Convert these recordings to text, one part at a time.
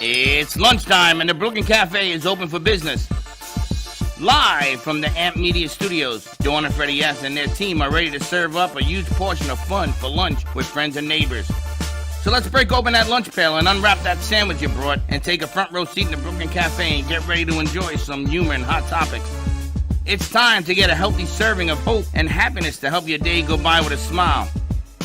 It's lunchtime and the Brooklyn Cafe is open for business. Live from the Amp Media Studios, Dawn and Freddie S. and their team are ready to serve up a huge portion of fun for lunch with friends and neighbors. So let's break open that lunch pail and unwrap that sandwich you brought and take a front row seat in the Brooklyn Cafe and get ready to enjoy some humor and hot topics. It's time to get a healthy serving of hope and happiness to help your day go by with a smile.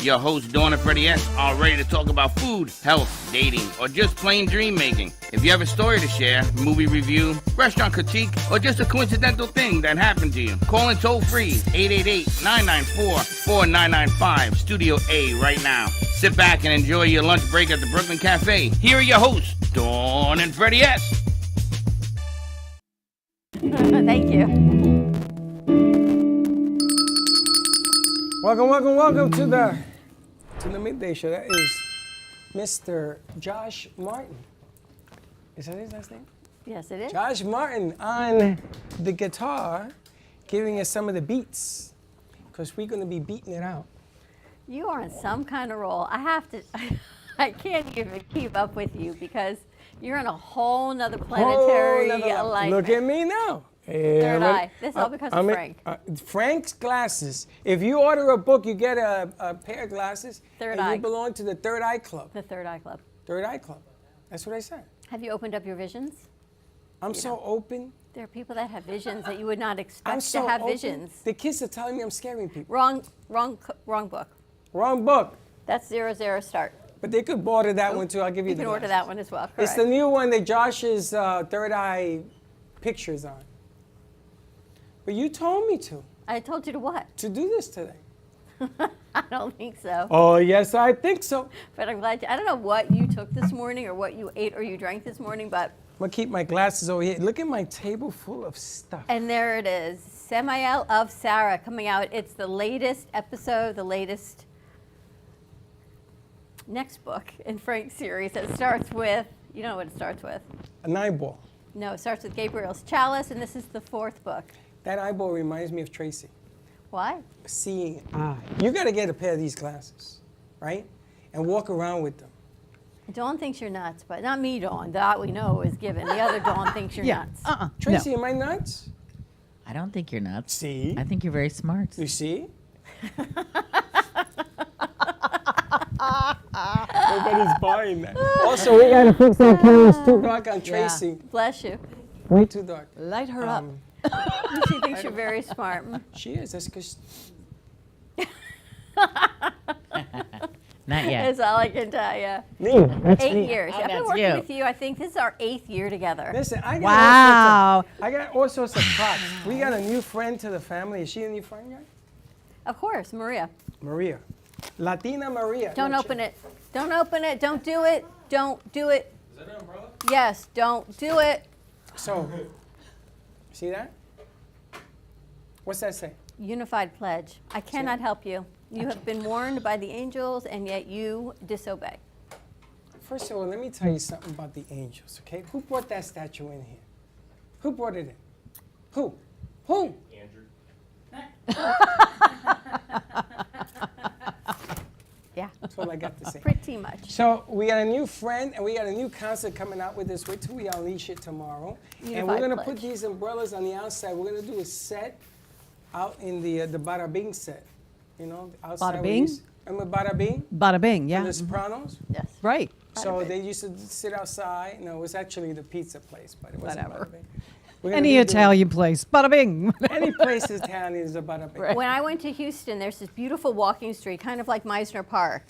Your hosts, Dawn and Freddie S., are ready to talk about food, health, dating, or just plain dream making. If you have a story to share, movie review, restaurant critique, or just a coincidental thing that happened to you, call in toll free 888-994-4995, Studio A right now. Sit back and enjoy your lunch break at the Brooklyn Cafe. Here are your hosts, Dawn and Freddie S. Thank you. Welcome to the midday show. That is Mr. Josh Martin. Is that his last name? Yes, it is. Josh Martin on the guitar, giving us some of the beats, because we're going to be beating it out. You are on some kind of roll. I can't even keep up with you because you're in a whole nother planetary alignment. Look at me now. Third eye. This is all because of Frank. Frank's glasses. If you order a book, you get a pair of glasses. Third and eye. You belong to the Third Eye Club. The Third Eye Club. Third Eye Club. That's what I said. Have you opened up your visions? I'm so open. There are people that have visions that you would not expect I'm so to have open. visions. The kids are telling me I'm scaring people. Wrong book. Wrong book. That's 00 start. But they could order that one too. I'll give you You the can order glasses. that one as well. Correct. It's the new one that Josh's Third Eye picture's on. But you told me to. I told you to what? To do this today. I don't think so. Oh, yes, I think so. But I'm glad. I don't know what you took this morning or what you ate or you drank this morning, but. I'm going to keep my glasses over here. Look at my table full of stuff. And there it is. Samael of Sarah coming out. It's the latest episode, the latest next book in Frank's series that starts with, you know what it starts with? An eyeball. No, it starts with Gabriel's Chalice, and this is the fourth book. That eyeball reminds me of Tracy. Why? Seeing eye. You got to get a pair of these glasses, right? And walk around with them. Dawn thinks you're nuts, but not me, Dawn. That we know is given. The other Dawn thinks you're nuts. Tracy, am I nuts? I don't think you're nuts. See? I think you're very smart. You see? Nobody's buying that. Also, we got to fix that camera's too dark on Tracy. Yeah. Bless you. Way too dark. Light her up. She thinks you're very smart. She is. That's because Not yet. That's all I can tell you. me. That's 8 me. years. Oh, I've been that's working you. with you. I think this is our 8th year together. Listen, I got Wow. all sorts of props. We got a new friend to the family. Is she a new friend yet? Of course, Maria. Maria. Latina Maria. Don't open it. Don't open it. Don't do it. Don't do it. Is that an umbrella? Yes, don't do it. So, see that? What's that say? Unified pledge. I cannot help you. You have been warned by the angels, and yet you disobey. First of all, let me tell you something about the angels, okay? Who brought that statue in here? Who brought it in? Who? Who? Andrew. Yeah, That's all I got to say. pretty much. So we got a new friend and we got a new concert coming out with us. Wait till we unleash it tomorrow. And we're Unified gonna pledge. put these umbrellas on the outside. We're gonna do a set out in the Bada Bing set. You know, outside. Bada we Bing? used- Remember Bada Bing? Bada bing, From yeah. The Sopranos? Yes. Right. So Bing. they used to sit outside. No, it was actually the pizza place, but it wasn't Whatever. Bada Bing. We're gonna Any be doing- Italian place. Bada bing. Any place in town is a Bada Bing. When I went to Houston, there's this beautiful walking street, kind of like Meisner Park,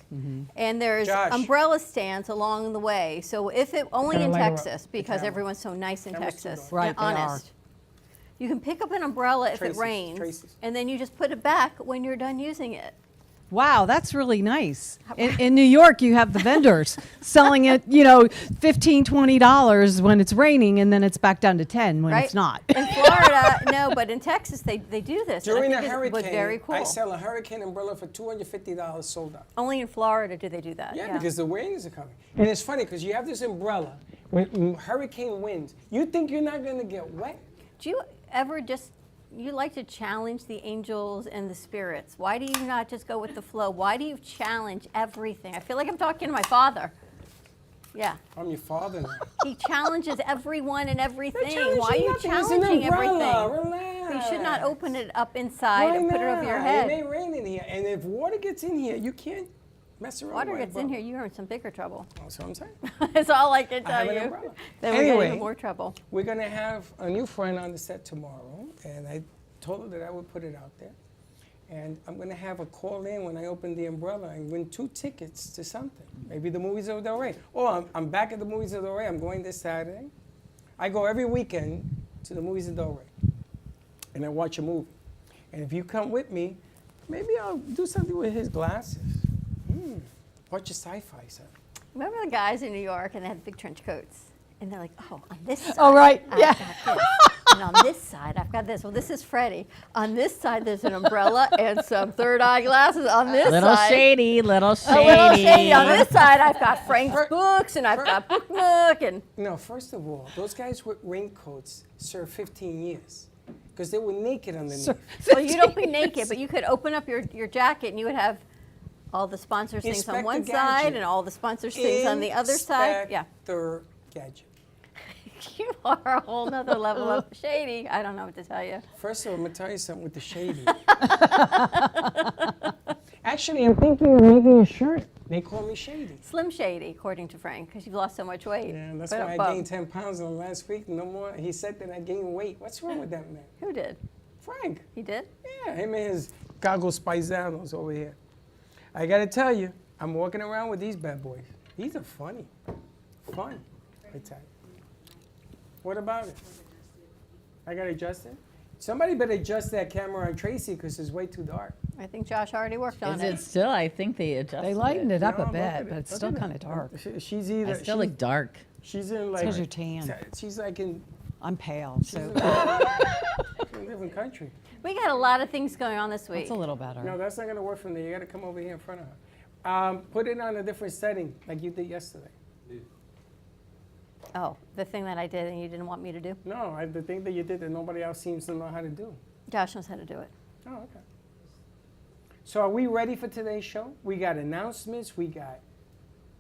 and there's Josh. umbrella stands along the way. So if it only Gotta in light her up. Texas, because Camera. everyone's so nice in Camera's too Texas, dark. Right, and they are. honest. You can pick up an umbrella if Tracy's, it rains, Tracy's. and then you just put it back when you're done using it. Wow, that's really nice. In New York, you have the vendors selling it, $15, $20 when it's raining, and then it's back down to 10 when Right? it's not. In Florida, no, but in Texas, they do this. and I During a think it was very hurricane, cool. I sell a hurricane umbrella for $250 sold out. Only in Florida do they do that. Yeah, because the winds are coming. And it's funny because you have this umbrella with hurricane winds. You think you're not going to get wet? Do you ever you like to challenge the angels and the spirits? Why do you not just go with the flow? Why do you challenge everything? I feel like I'm talking to my father. Yeah. I'm your father now. He challenges everyone and everything. challenging Why are you nothing. It's an challenging umbrella. everything? Relax. You should not open it up inside Why and put it over not? your head. It may rain in here, and if water gets in here, you can't mess around. Water with gets it, in bro. here, you're in some bigger trouble. That's what I'm saying. That's all I can I have tell an you. umbrella. Then we get Anyway. even more trouble. We're gonna have a new friend on the set tomorrow, and I told her that I would put it out there. And I'm gonna have her call in when I open the umbrella and win 2 tickets to something. Maybe the movies of Del Rey. Oh, I'm back at the movies of Del Rey. I'm going this Saturday. I go every weekend to the movies of Del Rey, and I watch a movie. And if you come with me, maybe I'll do something with his glasses. Watch a sci-fi, son. Remember the guys in New York and they had big trench coats? And they're like, oh, on this side. Oh, right. I've Yeah. got this. And on this side, I've got this. Well, this is Freddie. On this side, there's an umbrella and some third eye glasses. On this Little side, shady, little a shady. little shady. On this side, I've got Frank's books and I've got Book Nook. And No, first of all, those guys with raincoats served 15 years because they were naked underneath. well, you don't be naked, but you could open up your jacket and you would have all the sponsors things on Inspector one Gadget. side and all the sponsors things on the other side. Yeah. Inspector Gadget. You are a whole nother level of shady. I don't know what to tell you. First of all, I'm going to tell you something with the shady. Actually, I'm thinking of making a shirt. They call me Shady. Slim Shady, according to Frank, because you've lost so much weight. Yeah, and that's But why I above. gained 10 pounds in the last week. No more. He said that I gained weight. What's wrong with that man? Who did? Frank. He did? Yeah, him and his goggles paisanos over here. I got to tell you, I'm walking around with these bad boys. These are funny. Fun, I tell you. What about it? I got to adjust it? Somebody better adjust that camera on Tracy because it's way too dark. I think Josh already worked on Is it. it still? I think they adjusted They lightened it up No, a look at bit, it. but it's Look still at it. kind of dark. She's either. I still look dark. She's in like. 'cause you're tan. She's like in I'm pale, she's so in a different country. We got a lot of things going on this week. it's a little better. No, that's not gonna work from there. You gotta come over here in front of her. Put it on a different setting, like you did yesterday. Oh, the thing that I did and you didn't want me to do? No, the thing that you did that nobody else seems to know how to do. Josh knows how to do it. Oh, okay. So are we ready for today's show? We got announcements. We got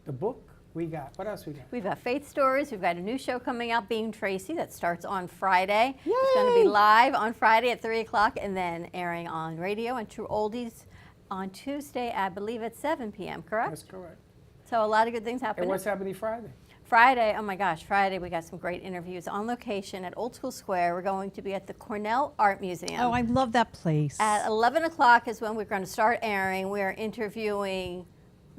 the book. We got, what else we got? We've got Faith Stories. We've got a new show coming out, Being Tracy, that starts on Friday. It's going to be live on Friday at 3 o'clock and then airing on radio and True Oldies on Tuesday, I believe at 7 p.m., correct? That's correct. So a lot of good things And happening. what's happening Friday? Friday, oh my gosh, Friday we got some great interviews on location at Old School Square. We're going to be at the Cornell Art Museum. Oh, I love that place. At 11 o'clock is when we're going to start airing. We're interviewing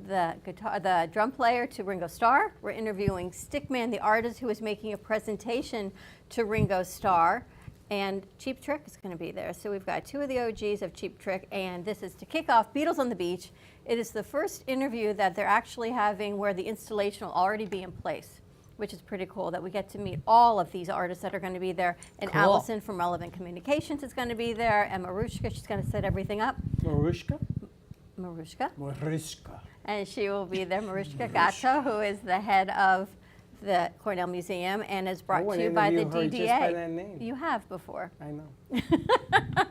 the drum player to Ringo Starr. We're interviewing Stickman, the artist who is making a presentation to Ringo Starr. And Cheap Trick is going to be there. So we've got 2 of the OGs of Cheap Trick, and this is to kick off Beatles on the Beach. It is the first interview that they're actually having where the installation will already be in place, which is pretty cool that we get to meet all of these artists that are going to be there. And Cool. Allison from Relevant Communications is going to be there, and Marushka, she's going to set everything up. Marushka? Marushka. Marushka. And she will be there, Marushka Gato, who is the head of the Cornell Museum and is brought wanna to you by the interview her DDA. just by that name. You have before. I know.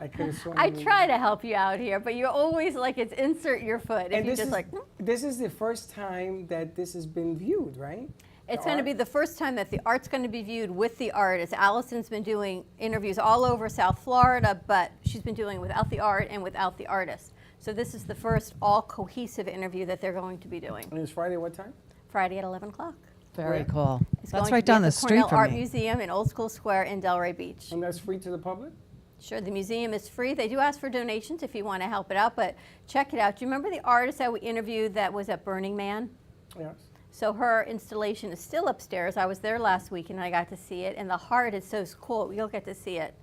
I could have sworn. I you- try to help you out here, but you're always like, it's insert your foot. If And you this just is, like, this is the first time that this has been viewed, right? it's The going to art? be the first time that the art's going to be viewed with the artist. Allison's been doing interviews all over South Florida, but she's been doing it without the art and without the artist. So this is the first all cohesive interview that they're going to be doing. And it's Friday, what time? Friday at 11 o'clock. Very Where? cool. It's That's going right to be down at the street Cornell from Art me. Museum in Old School Square in Delray Beach. And that's free to the public? Sure, the museum is free. They do ask for donations if you want to help it out, but check it out. Do you remember the artist that we interviewed that was at Burning Man? Yes. So her installation is still upstairs. I was there last week and I got to see it, and the heart is so cool. You'll get to see it.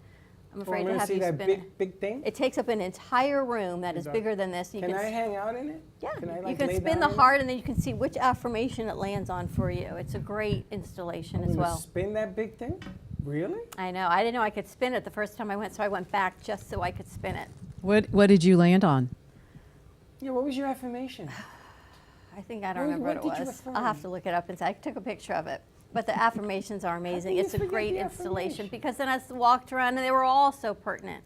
I'm afraid I'm to gonna have see you that spin it. big thing. It takes up an entire room that is does. bigger than this. You Can I hang out in it? yeah, Can I, you like, can lay spin down the in it? heart, and then you can see which affirmation it lands on for you. It's a great installation I'm as gonna well. Spin that big thing? Really? I know. I didn't know I could spin it the first time I went, so I went back just so I could spin it. What did you land on? Yeah. What was your affirmation? I think I don't What- remember what what did it you was. affirm? I'll have to look it up inside. I took a picture of it. But the affirmations are amazing. you It's a forget great the installation affirmation? because then I walked around and they were all so pertinent.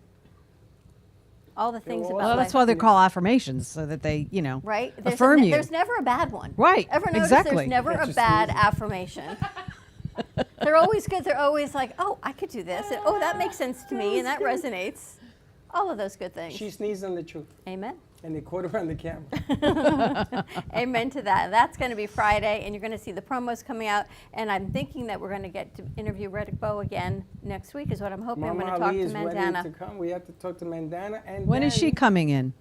All the things all- about Well, life. that's why they're called affirmations, so that they, Right? affirm you. There's never a bad one. Right, Ever notice exactly. there's never That's a just bad easy. affirmation? They're always good. They're always like, oh, I could do this. And, oh, that makes sense to me. And that resonates. All of those good things. She sneezed on the truth, Amen. and they caught her on the camera. Amen to that. That's going to be Friday, and you're going to see the promos coming out. And I'm thinking that we're going to get to interview Riddick Bowe again next week, is what I'm hoping. I'm Mama going to talk Ali to is ready Mandana. to come. We have to talk to Mandana. And When is she then- coming in?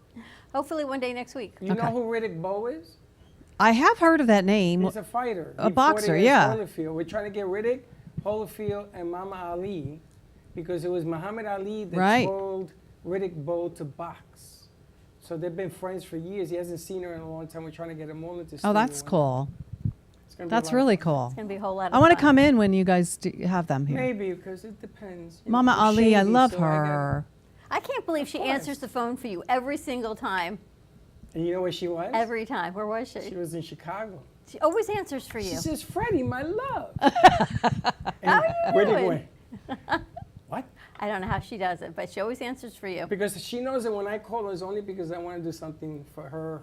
Hopefully one day next week. You know who Riddick Bowe is? I have heard of that name. He's a fighter. A He fought boxer, against yeah. Holyfield. We're trying to get Riddick, Holyfield, and Mama Ali because it was Muhammad Ali that Right. told Riddick Bowe to box. So they've been friends for years. He hasn't seen her in a long time. We're trying to get them all into Oh, that's cool. That's really cool. It's going to be a whole lot of I want to fun. come in when you guys have them here. Maybe because it depends. You Mama know, Ali, I shady, love so I gotta- her. I can't believe she course. answers the phone for you every single time. And you know where she was? Every time. Where was She she? was in Chicago. She always answers for She you. says, Freddie, my love. How are you Riddick doing? went, what? I don't know how she does it, but she always answers for you. Because she knows that when I call her, it's only because I want to do something for her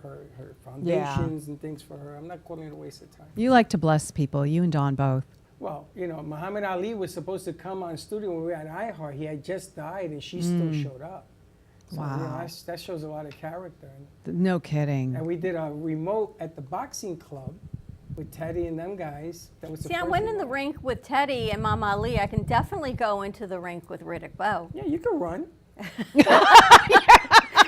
foundations and things for her. I'm not calling it a waste of time. You like to bless people, you and Dawn both. Well, you know, Muhammad Ali was supposed to come on studio when we were at iHeart. He had just died, and she still showed up. So, you know, Wow. that shows a lot of character. No kidding. And we did a remote at the boxing club with Teddy and them guys. That was the See, I first went in the remote. rink with Teddy and Mama Ali. I can definitely go into the rink with Riddick Bowe. Yeah, you can run.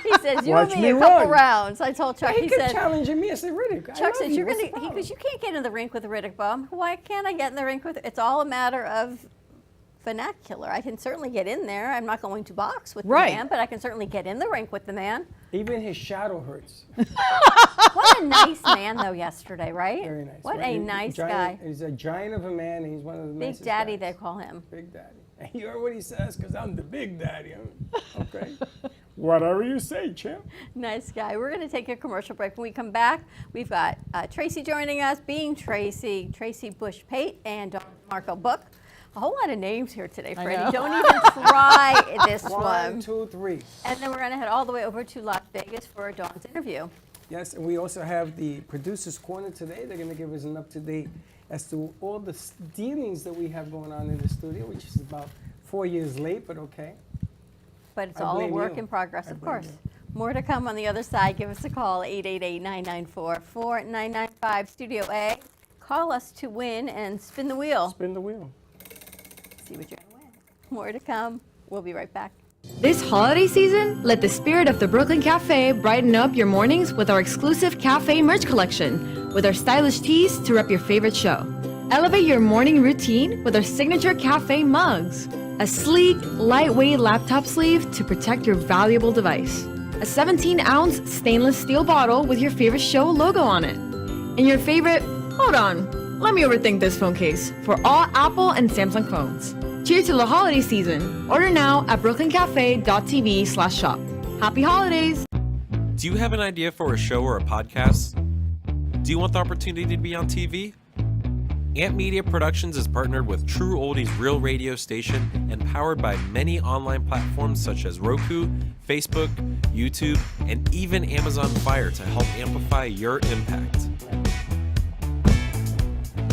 He says, you Watch and me me a couple run. rounds. I told Chuck, He he kept said, challenging me. I said, Riddick, I Chuck love says, you. you're What's going the to, problem? because you can't get in the rink with Riddick Bowe. Why can't I get in the rink with, it's all a matter of vernacular. I can certainly get in there. I'm not going to box with Right. the man, but I can certainly get in the rink with the man. Even his shadow hurts. What a nice man, though, yesterday, right? Very nice. What Right? a He's nice giant- guy. He's a giant of a man, and he's one of the Big nicest Daddy, guys. they call him. Big Daddy. And you heard what he says, because I'm the Big Daddy. Okay. Whatever you say, champ. Nice guy. We're going to take a commercial break. When we come back, we've got Tracy joining us, being Tracy Bush-Pate, and Marco Book. A whole lot of names here today, I Freddie. know. Don't even try this 1, one. 2, 3. And then we're going to head all the way over to Las Vegas for Dawn's interview. Yes, and we also have the Producer's Corner today. They're going to give us an up-to-date as to all the dealings that we have going on in the studio, which is about 4 years late, but okay. But it's I all a blame work you. in progress, I of blame course. you. More to come on the other side. Give us a call, 888-994-4995, Studio A. Call us to win and spin the wheel. Spin the wheel. See what you're going to win. More to come. We'll be right back. This holiday season, let the spirit of the Brooklyn Cafe brighten up your mornings with our exclusive cafe merch collection, with our stylish tees to rep your favorite show. Elevate your morning routine with our signature cafe mugs, a sleek, lightweight laptop sleeve to protect your valuable device, a 17-ounce stainless steel bottle with your favorite show logo on it, and your favorite, hold on, let me overthink this phone case, for all Apple and Samsung phones. Cheers to the holiday season. Order now at brooklyncafe.tv/shop. Happy holidays! Do you have an idea for a show or a podcast? Do you want the opportunity to be on TV? Amp Media Productions is partnered with True Oldies Real Radio Station and powered by many online platforms such as Roku, Facebook, YouTube, and even Amazon Fire to help amplify your impact.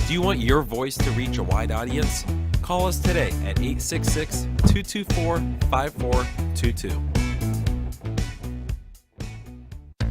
Do you want your voice to reach a wide audience? Call us today at 866-224-5422.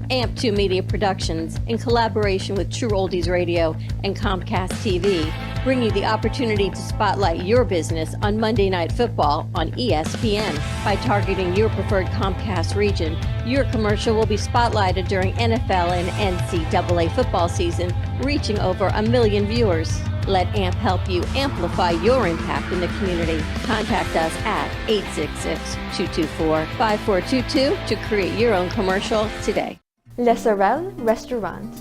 AMP2 Media Productions, in collaboration with True Oldies Radio and Comcast TV, bring you the opportunity to spotlight your business on Monday Night Football on ESPN. By targeting your preferred Comcast region, your commercial will be spotlighted during NFL and NCAA football season, reaching over 1 million viewers. Let AMP help you amplify your impact in the community. Contact us at 866-224-5422 to create your own commercial today. Le Sorel Restaurant,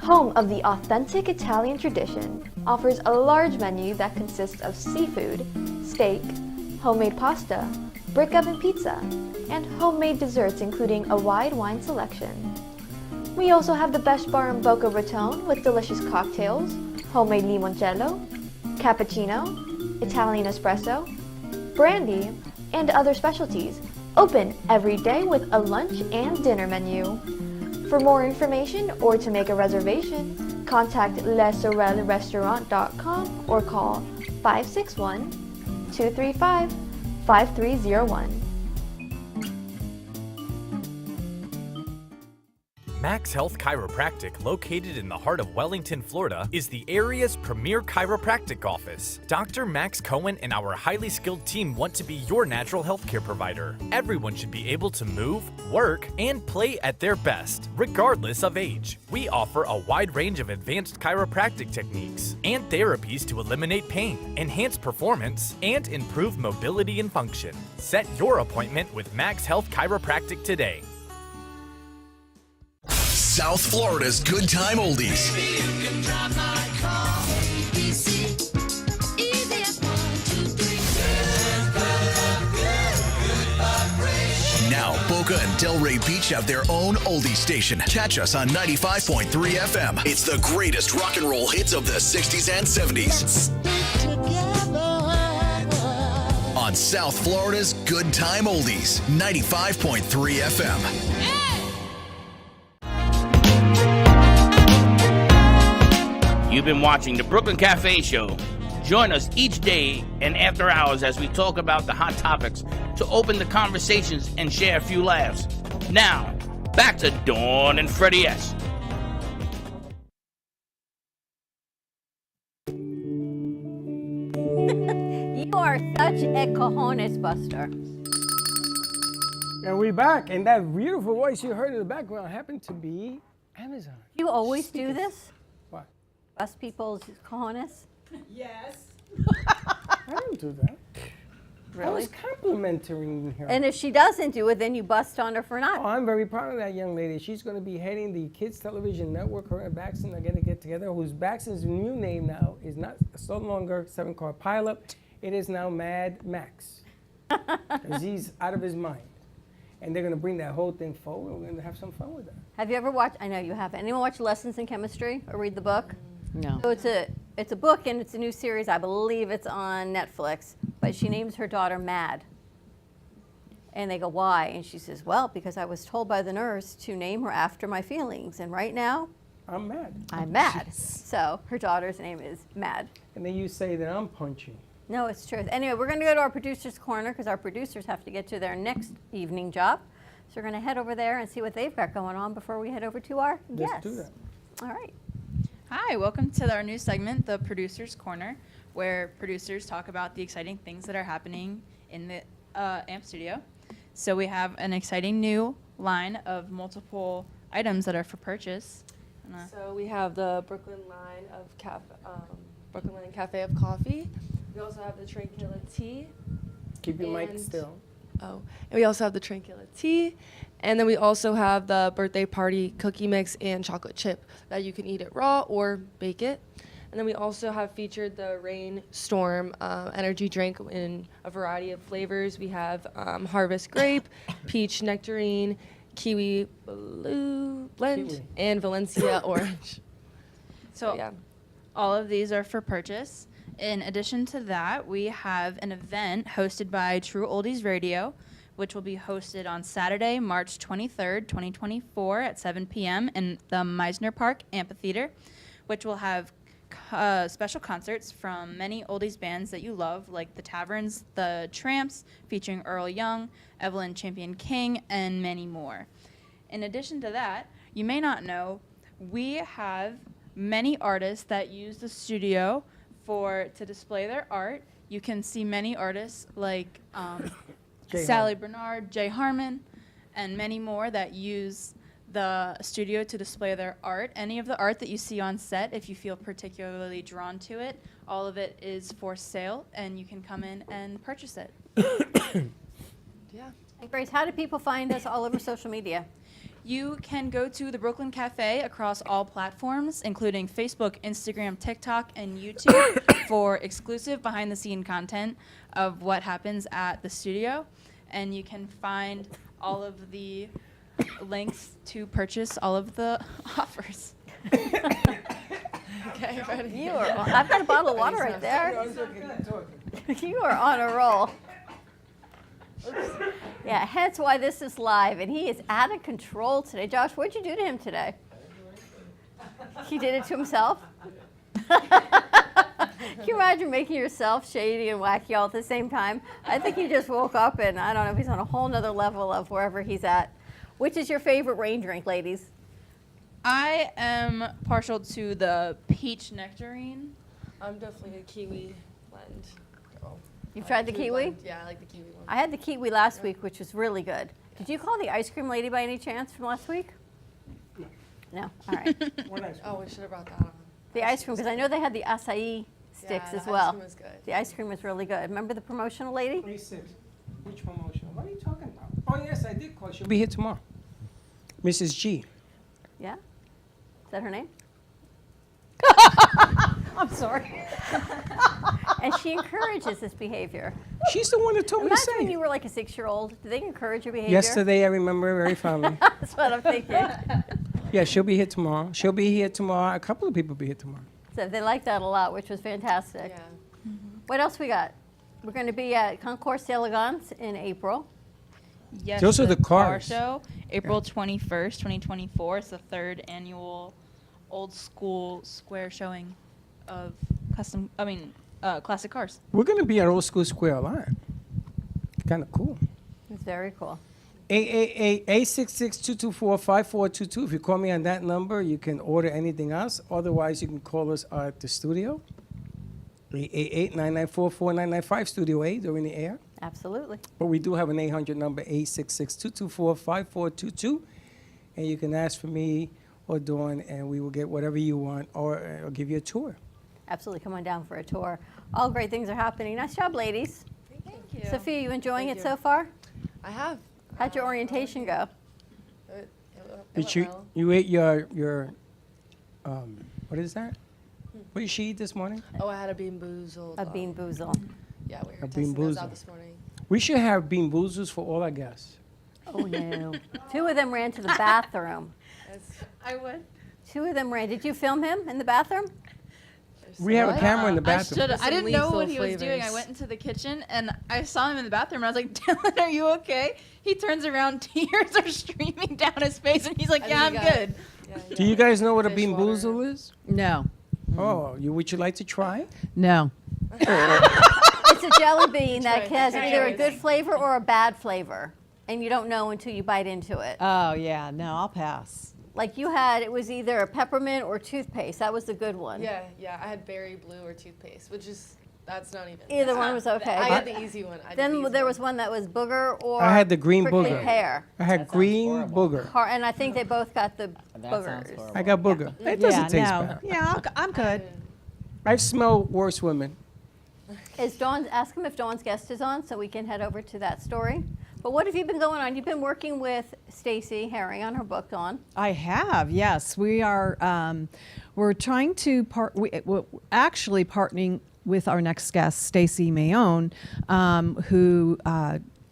home of the authentic Italian tradition, offers a large menu that consists of seafood, steak, homemade pasta, brick oven pizza, and homemade desserts including a wide wine selection. We also have the best bar in Boca Raton with delicious cocktails, homemade limoncello, cappuccino, Italian espresso, brandy, and other specialties, Open every day with a lunch and dinner menu. For more information or to make a reservation, contact lesorelrestaurant.com or call 561-235-5301. Max Health Chiropractic, located in the heart of Wellington, Florida, is the area's premier chiropractic office. Dr. Max Cohen and our highly skilled team want to be your natural health care provider. Everyone should be able to move, work, and play at their best, regardless of age. We offer a wide range of advanced chiropractic techniques and therapies to eliminate pain, enhance performance, and improve mobility and function. Set your appointment with Max Health Chiropractic today. South Florida's Good Time Oldies. Now, Boca and Delray Beach have their own oldie station. Catch us on 95.3 FM. It's the greatest rock and roll hits of the 60s and 70s. On South Florida's Good Time Oldies, 95.3 FM. You've been watching the Brooklyn Cafe Show. Join us each day and after hours as we talk about the hot topics to open the conversations and share a few laughs. Now, back to Dawn and Freddie S. You are such a cojones buster. And we're back, and that beautiful voice you heard in the background happened to be Amazon. You always do this? What? Bust people's cojones? Yes. I don't do that. I Really? was complimenting her. And if she doesn't do it, then you bust on her for not. Oh, I'm very proud of that young lady. She's going to be heading the Kids Television Network. Her and Baxton are going to get together. Whose Baxton's new name now is no longer 7-Car Pilot. It is now Mad Max. 'Cause he's out of his mind. And they're going to bring that whole thing forward. We're going to have some fun with that. Have you ever watched, I know you have, anyone watch Lessons in Chemistry or read the book? No. So it's a book and it's a new series. I believe it's on Netflix. But she names her daughter Mad. And they go, why? And she says, well, because I was told by the nurse to name her after my feelings. And right now, I'm mad. I'm mad. So her daughter's name is Mad. And then you say that I'm punchy. No, it's true. Anyway, we're going to go to our producer's corner because our producers have to get to their next evening job. So we're going to head over there and see what they've got going on before we head over to our guests. Let's do that. All right. Hi, welcome to our new segment, the Producer's Corner, where producers talk about the exciting things that are happening in the AMP studio. So we have an exciting new line of multiple items that are for purchase. So we have the Brooklyn line of Brooklyn Line Cafe of Coffee. We also have the Tranquilla Tea. Keep your mic still. Oh, and we also have the Tranquilla Tea. And then we also have the birthday party cookie mix and chocolate chip that you can eat it raw or bake it. And then we also have featured the Rain Storm energy drink in a variety of flavors. We have Harvest Grape, Peach Nectarine, Kiwi Blue Blend, and Valencia Orange. So yeah, all of these are for purchase. In addition to that, we have an event hosted by True Oldies Radio, which will be hosted on Saturday, March 23rd, 2024 at 7 p.m. in the Meisner Park Amphitheater, which will have special concerts from many oldies bands that you love, like the Taverns, the Tramps, featuring Earl Young, Evelyn Champion King, and many more. In addition to that, you may not know, we have many artists that use the studio to display their art. You can see many artists like Sally Bernard, Jay Harmon, and many more that use the studio to display their art. Any of the art that you see on set, if you feel particularly drawn to it, all of it is for sale, and you can come in and purchase it. Yeah. And Grace, how do people find us all over social media? You can go to the Brooklyn Cafe across all platforms, including Facebook, Instagram, TikTok, and YouTube for exclusive behind-the-scene content of what happens at the studio. And you can find all of the links to purchase all of the offers. Okay, ready? I've got a bottle of water right there. You are on a roll. Yeah, hence why this is live, and he is out of control today. Josh, what'd you do to him today? He did it to himself? Can you imagine making yourself shady and wacky all at the same time? I think he just woke up and I don't know if he's on a whole nother level of wherever he's at. Which is your favorite rain drink, ladies? I am partial to the peach nectarine. I'm definitely a kiwi blend girl. You've tried the kiwi? Blend. Yeah, I like the kiwi one. I had the kiwi last week, which was really good. Did you call the ice cream lady by any chance from last week? No. All right. Oh, we should have brought that on. The ice cream, because I know they had the acai sticks the as well. ice cream was good. The ice cream was really good. Remember the promotional lady? A6. Which promotion? What are you talking about? Oh, yes, I did call. She'll be here tomorrow. Mrs. G. Yeah? Is that her name? I'm sorry. And she encourages this behavior. She's the one that told me to Imagine say when it. you were like a 6-year-old. Did they encourage your behavior? Yesterday, I remember very fondly. That's what I'm thinking. Yeah, she'll be here tomorrow. She'll be here tomorrow. A couple of people will be here tomorrow. So they liked that a lot, which was fantastic. Yeah. What else we got? We're going to be at Concours d'Elegance in April. Yes, Those are the car cars. show, April 21st, 2024. It's the 3rd annual old school square showing of classic cars. We're going to be at Old School Square a lot. Kind of cool. It's very cool. 866-224-5422. If you call me on that number, you can order anything else. Otherwise, you can call us at the studio. 888-994-4995, Studio A. They're in the air. Absolutely. But we do have an 800 number, 866-224-5422. And you can ask for me or Dawn, and we will get whatever you want, or I'll give you a tour. Absolutely. Come on down for a tour. All great things are happening. Nice job, ladies. Thank you. Sophia, you enjoying Thank it you. so far? I have. How'd your orientation go? It Did went you well. you ate your what is that? What did she eat this morning? Oh, I had a bean boozled. A bean boozle. Yeah, we were A bean testing those boozle. out this morning. We should have bean boozles for all our guests. Oh, no. 2 of them ran to the bathroom. I would. 2 of them ran. Did you film him in the bathroom? We have a camera in the I bathroom. should. I didn't know lethal what he was doing. I flavors. went into the kitchen and I saw him in the bathroom. And I was like, "Dylan, are you okay?" He turns around, tears are streaming down his face, and he's like, And "Yeah, he I'm got- good." Yeah, Do you guys know what a Fish bean water. boozle is? No. Oh, would you like to try? No. It's a jelly bean that Try has it. either a good flavor or a bad flavor. And you don't know until you bite into it. Oh, yeah. No, I'll pass. Like you had, it was either a peppermint or toothpaste. That was the good one. Yeah, I had berry blue or toothpaste, which is, that's not even. Either one was okay. I but had the easy one. I did the then easy there one. was one that was booger or I had the green prickly booger. pear. I had green booger. And I think they both got the That sounds boogers. horrible. I got booger. It doesn't taste bad. Yeah, I'm good. I've smelled worse women. Ask him if Dawn's guest is on so we can head over to that story. But what have you been going on? You've been working with Stacey Herring on her book, Dawn. I have, yes. We are. We're trying to we're actually partnering with our next guest, Stacey Mayone, who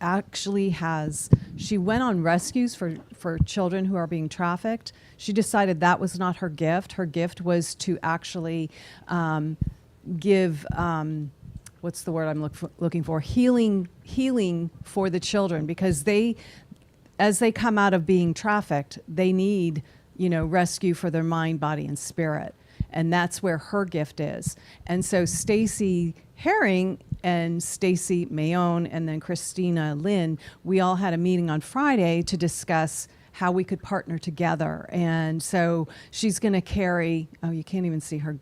actually has. She went on rescues for children who are being trafficked. She decided that was not her gift. Her gift was to actually give. What's the word I'm looking for? Healing for the children, because as they come out of being trafficked, they need, rescue for their mind, body, and spirit. And that's where her gift is. And so Stacey Herring and Stacey Mayone and then Christina Lynn, we all had a meeting on Friday to discuss how we could partner together. And so she's going to carry, you can't even see her.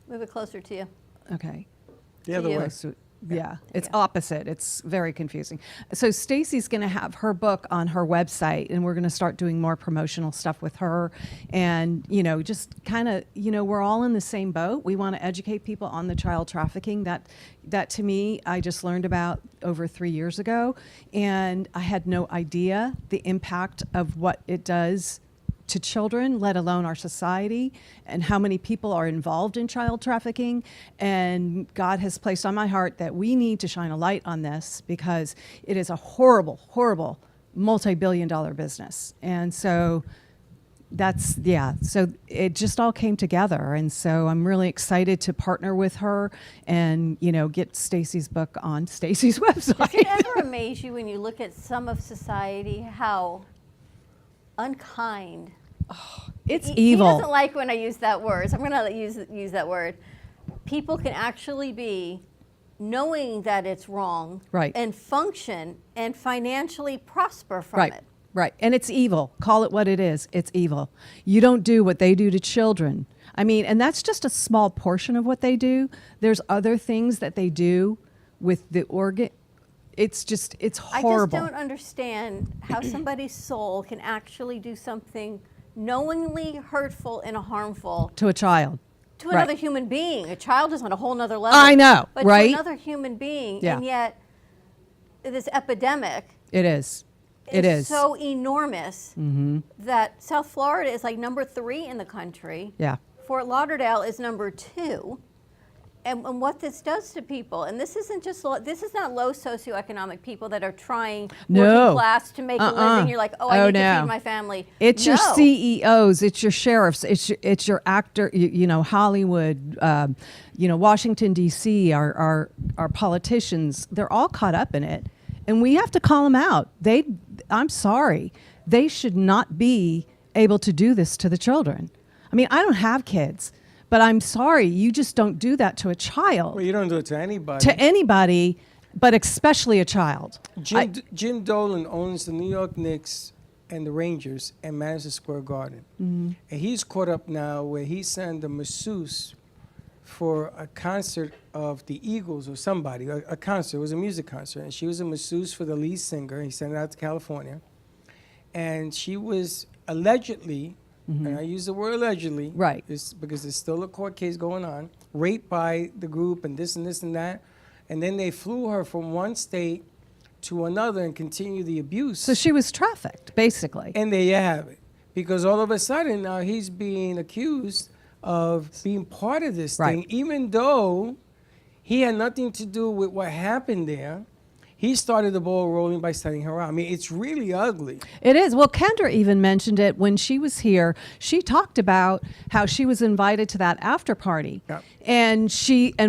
Move it closer to you. Okay. The other you. way. Yeah, it's opposite. It's very confusing. So Stacey's going to have her book on her website, and we're going to start doing more promotional stuff with her. And, just kind of, we're all in the same boat. We want to educate people on the child trafficking. That to me, I just learned about over 3 years ago, and I had no idea the impact of what it does to children, let alone our society, and how many people are involved in child trafficking. And God has placed on my heart that we need to shine a light on this, because it is a horrible, horrible multi-billion-dollar business. And so So it just all came together, and so I'm really excited to partner with her and get Stacy's book on Stacy's website. Does it ever amaze you when you look at some of society how unkind? It's He evil. doesn't like when I use that word, so I'm going to use that word. People can actually be knowing that it's wrong, Right. and function and financially prosper from it. Right. And it's evil. Call it what it is. It's evil. You don't do what they do to children. I mean, and that's just a small portion of what they do. There's other things that they do with the organ. It's horrible. I just don't understand how somebody's soul can actually do something knowingly hurtful and harmful to a child. To Right. another human being. A child is on a whole nother level. I know, but right? to another human being, Yeah. and yet this epidemic It is. It is. so enormous Mm-hmm. that South Florida is like number 3 in the country. Yeah. Fort Lauderdale is number 2. And what this does to people, and this isn't just this is not low socioeconomic people that are trying working class to make a living. You're like, I need to feed my family. It's your No. CEOs, it's your sheriffs, it's your actor, Hollywood, Washington D.C., our politicians. They're all caught up in it, and we have to call them out. I'm sorry, they should not be able to do this to the children. I mean, I don't have kids. But I'm sorry, you just don't do that to a child. Well, you don't do it to anybody. To anybody, but especially a child. Jim Dolan owns the New York Knicks and the Rangers and Madison Square Garden. Mm-hmm. And he's caught up now where he sent a masseuse for a concert of the Eagles or somebody, a concert. It was a music concert. And she was a masseuse for the lead singer. He sent it out to California. And she was allegedly, and I use the word allegedly, right? Because there's still a court case going on, raped by the group and this and this and that. And then they flew her from one state to another and continued the abuse. So she was trafficked, basically. And there you have it. Because all of a sudden now he's being accused of being part of this thing, even though he had nothing to do with what happened there. He started the ball rolling by setting her out. I mean, it's really ugly. It is. Well, Kendra even mentioned it when she was here. She talked about how she was invited to that after party. Yep. And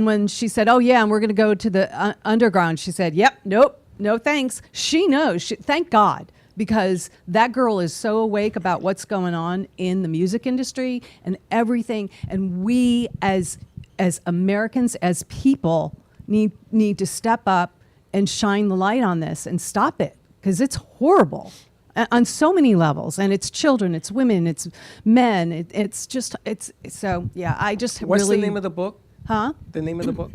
when she said, oh, yeah, and we're going to go to the underground, she said, yep, nope, no thanks. She knows. Thank God. Because that girl is so awake about what's going on in the music industry and everything. And we as Americans, as people, need to step up and shine the light on this and stop it, because it's horrible on so many levels. And it's children, it's women, it's men. It's so, yeah, I just What's really... the name of the book? Huh? The name of the book?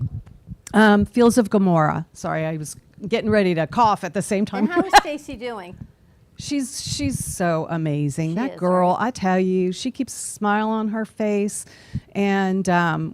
Fields of Gomorrah. Sorry, I was getting ready to cough at the same time. And how is Stacy doing? She's so amazing. She That is, girl, right? I tell you, she keeps a smile on her face. And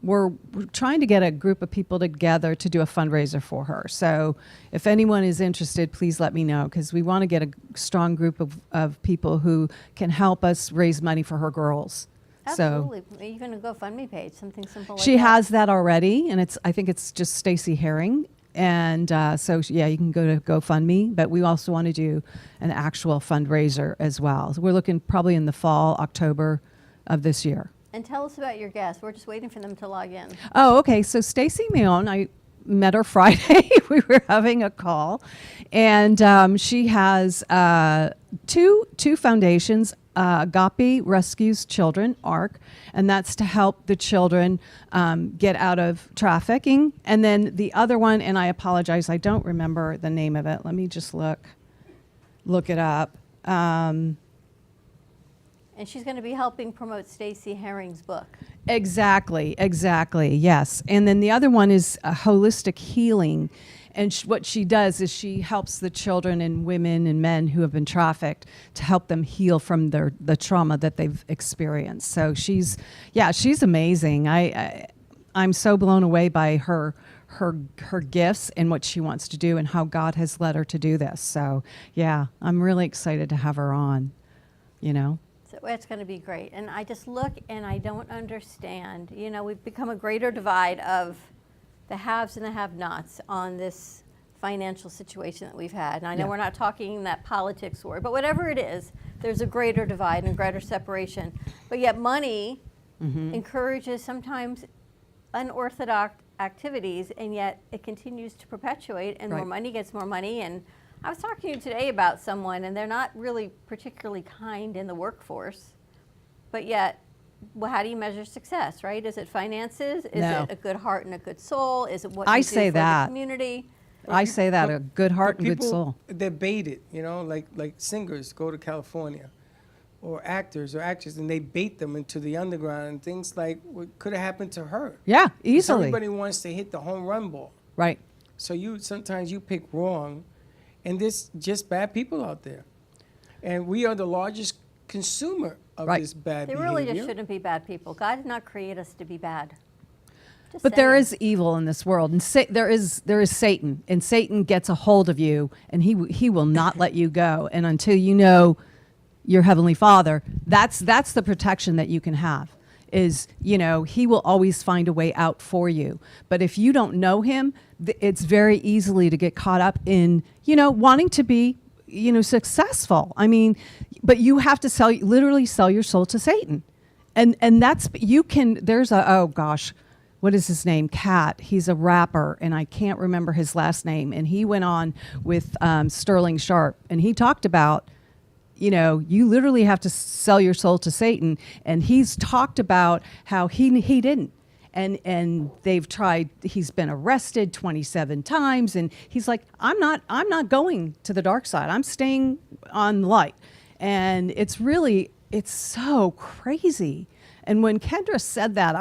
we're trying to get a group of people together to do a fundraiser for her. So if anyone is interested, please let me know, because we want to get a strong group of people who can help us raise money for her girls. Absolutely. Even a GoFundMe page, something simple like that. She has that already, and I think it's just Stacy Herring. And so, yeah, you can go to GoFundMe, but we also want to do an actual fundraiser as well. So we're looking probably in the fall, October of this year. And tell us about your guests. We're just waiting for them to log in. Oh, okay. So Stacy Mayon, I met her Friday. We were having a call, and she has two foundations. Agape Rescues Children, ARC, and that's to help the children get out of trafficking. And then the other one, and I apologize, I don't remember the name of it. Let me just look it up. And she's going to be helping promote Stacy Herring's book. Exactly, yes. And then the other one is holistic healing. And what she does is she helps the children and women and men who have been trafficked to help them heal from the trauma that they've experienced. So she's amazing. I'm so blown away by her gifts and what she wants to do and how God has led her to do this. So yeah, I'm really excited to have her on, So it's going to be great. And I just look and I don't understand. We've become a greater divide of the haves and the have-nots on this financial situation that we've had. And I know we're not talking that politics war, but whatever it is, there's a greater divide and a greater separation. But yet money encourages sometimes unorthodox activities, and yet it continues to perpetuate, and more money gets more money. And I was talking to you today about someone, and they're not really particularly kind in the workforce, but yet, well, how do you measure success, right? Is it finances? Is it a good heart and a good soul? Is it what you do for the community? I say that, a good heart and good soul. They're baited, you know, like singers go to California, or actors or actresses, and they bait them into the underground, and things like what could have happened to her. Yeah, easily. Everybody wants to hit the home run ball. Right. So sometimes you pick wrong, and there's just bad people out there. And we are the largest consumer of this bad behavior. They really just shouldn't be bad people. God did not create us to be bad. But there is evil in this world, and there is Satan, and Satan gets a hold of you, and he will not let you go. And until you know your Heavenly Father, that's the protection that you can have. Is, you know, he will always find a way out for you. But if you don't know him, it's very easily to get caught up in, you know, wanting to be, you know, successful. I mean, but you have to literally sell your soul to Satan. And that's, there's what is his name? Cat. He's a rapper, and I can't remember his last name. And he went on with Sterling Sharp, and he talked about, you know, you literally have to sell your soul to Satan. And he's talked about how he didn't. And they've tried, he's been arrested 27 times. And he's like, I'm not going to the dark side. I'm staying on the light. And it's so crazy. And when Kendra said that,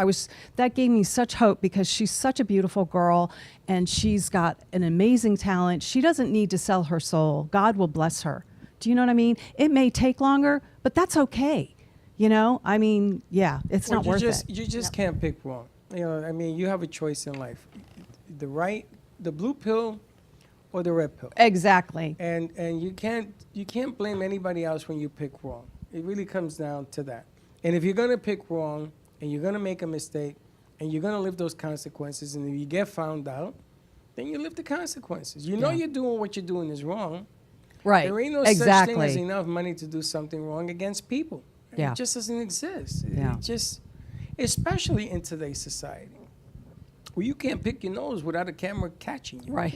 that gave me such hope, because she's such a beautiful girl, and she's got an amazing talent. She doesn't need to sell her soul. God will bless her. Do you know what I mean? It may take longer, but that's okay. You know, I mean, yeah, it's not worth it. You just can't pick wrong. You know, I mean, you have a choice in life: the blue pill, or the red pill. Exactly. And you can't blame anybody else when you pick wrong. It really comes down to that. And if you're gonna pick wrong, and you're gonna make a mistake, and you're gonna live those consequences, and if you get found out, then you live the consequences. You know you're doing what you're doing is wrong. Right. There ain't no such thing as enough money to do something wrong against people. Yeah. It just doesn't exist. Yeah. It just, especially in today's society, where you can't pick your nose without a camera catching you. Right.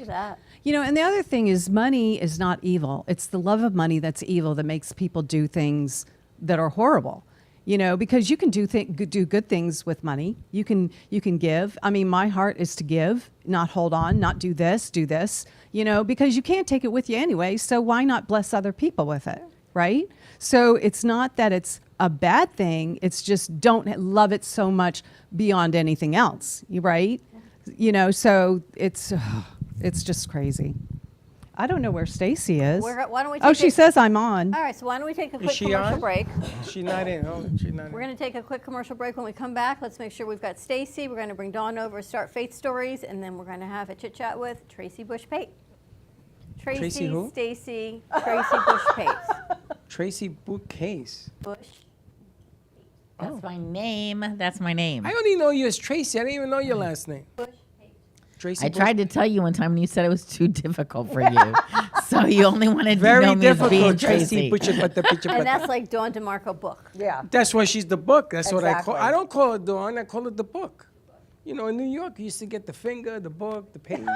You know, and the other thing is, money is not evil. It's the love of money that's evil, that makes people do things that are horrible. You know, because you can do good things with money. You can give. I mean, my heart is to give, not hold on, not do this, you know, because you can't take it with you anyway. So why not bless other people with it, right? So it's not that it's a bad thing. It's just don't love it so much beyond anything else, right? You know, so it's just crazy. I don't know where Stacy is. Why don't we she says I'm on. All right, so why don't we take a quick commercial break? She's not in. Oh, she's not in. We're going to take a quick commercial break. When we come back, let's make sure we've got Stacy. We're going to bring Dawn over, start Faith Stories, and then we're going to have a chit-chat with Tracy Bush-Pate. Tracy who? Stacy, Tracy Bush-Pate. Tracy Bush. That's my name. That's my name. I only know you as Tracy. I didn't even know your last name. Tracy I tried to tell you one time, and you said it was too difficult for you. So you only wanted to know me as being Tracy. And that's like Dawn DeMarco book. Yeah. That's why she's the book. That's what I call. I don't call it Dawn. I call it the book. You know, in New York, you used to get the finger, the book, the page.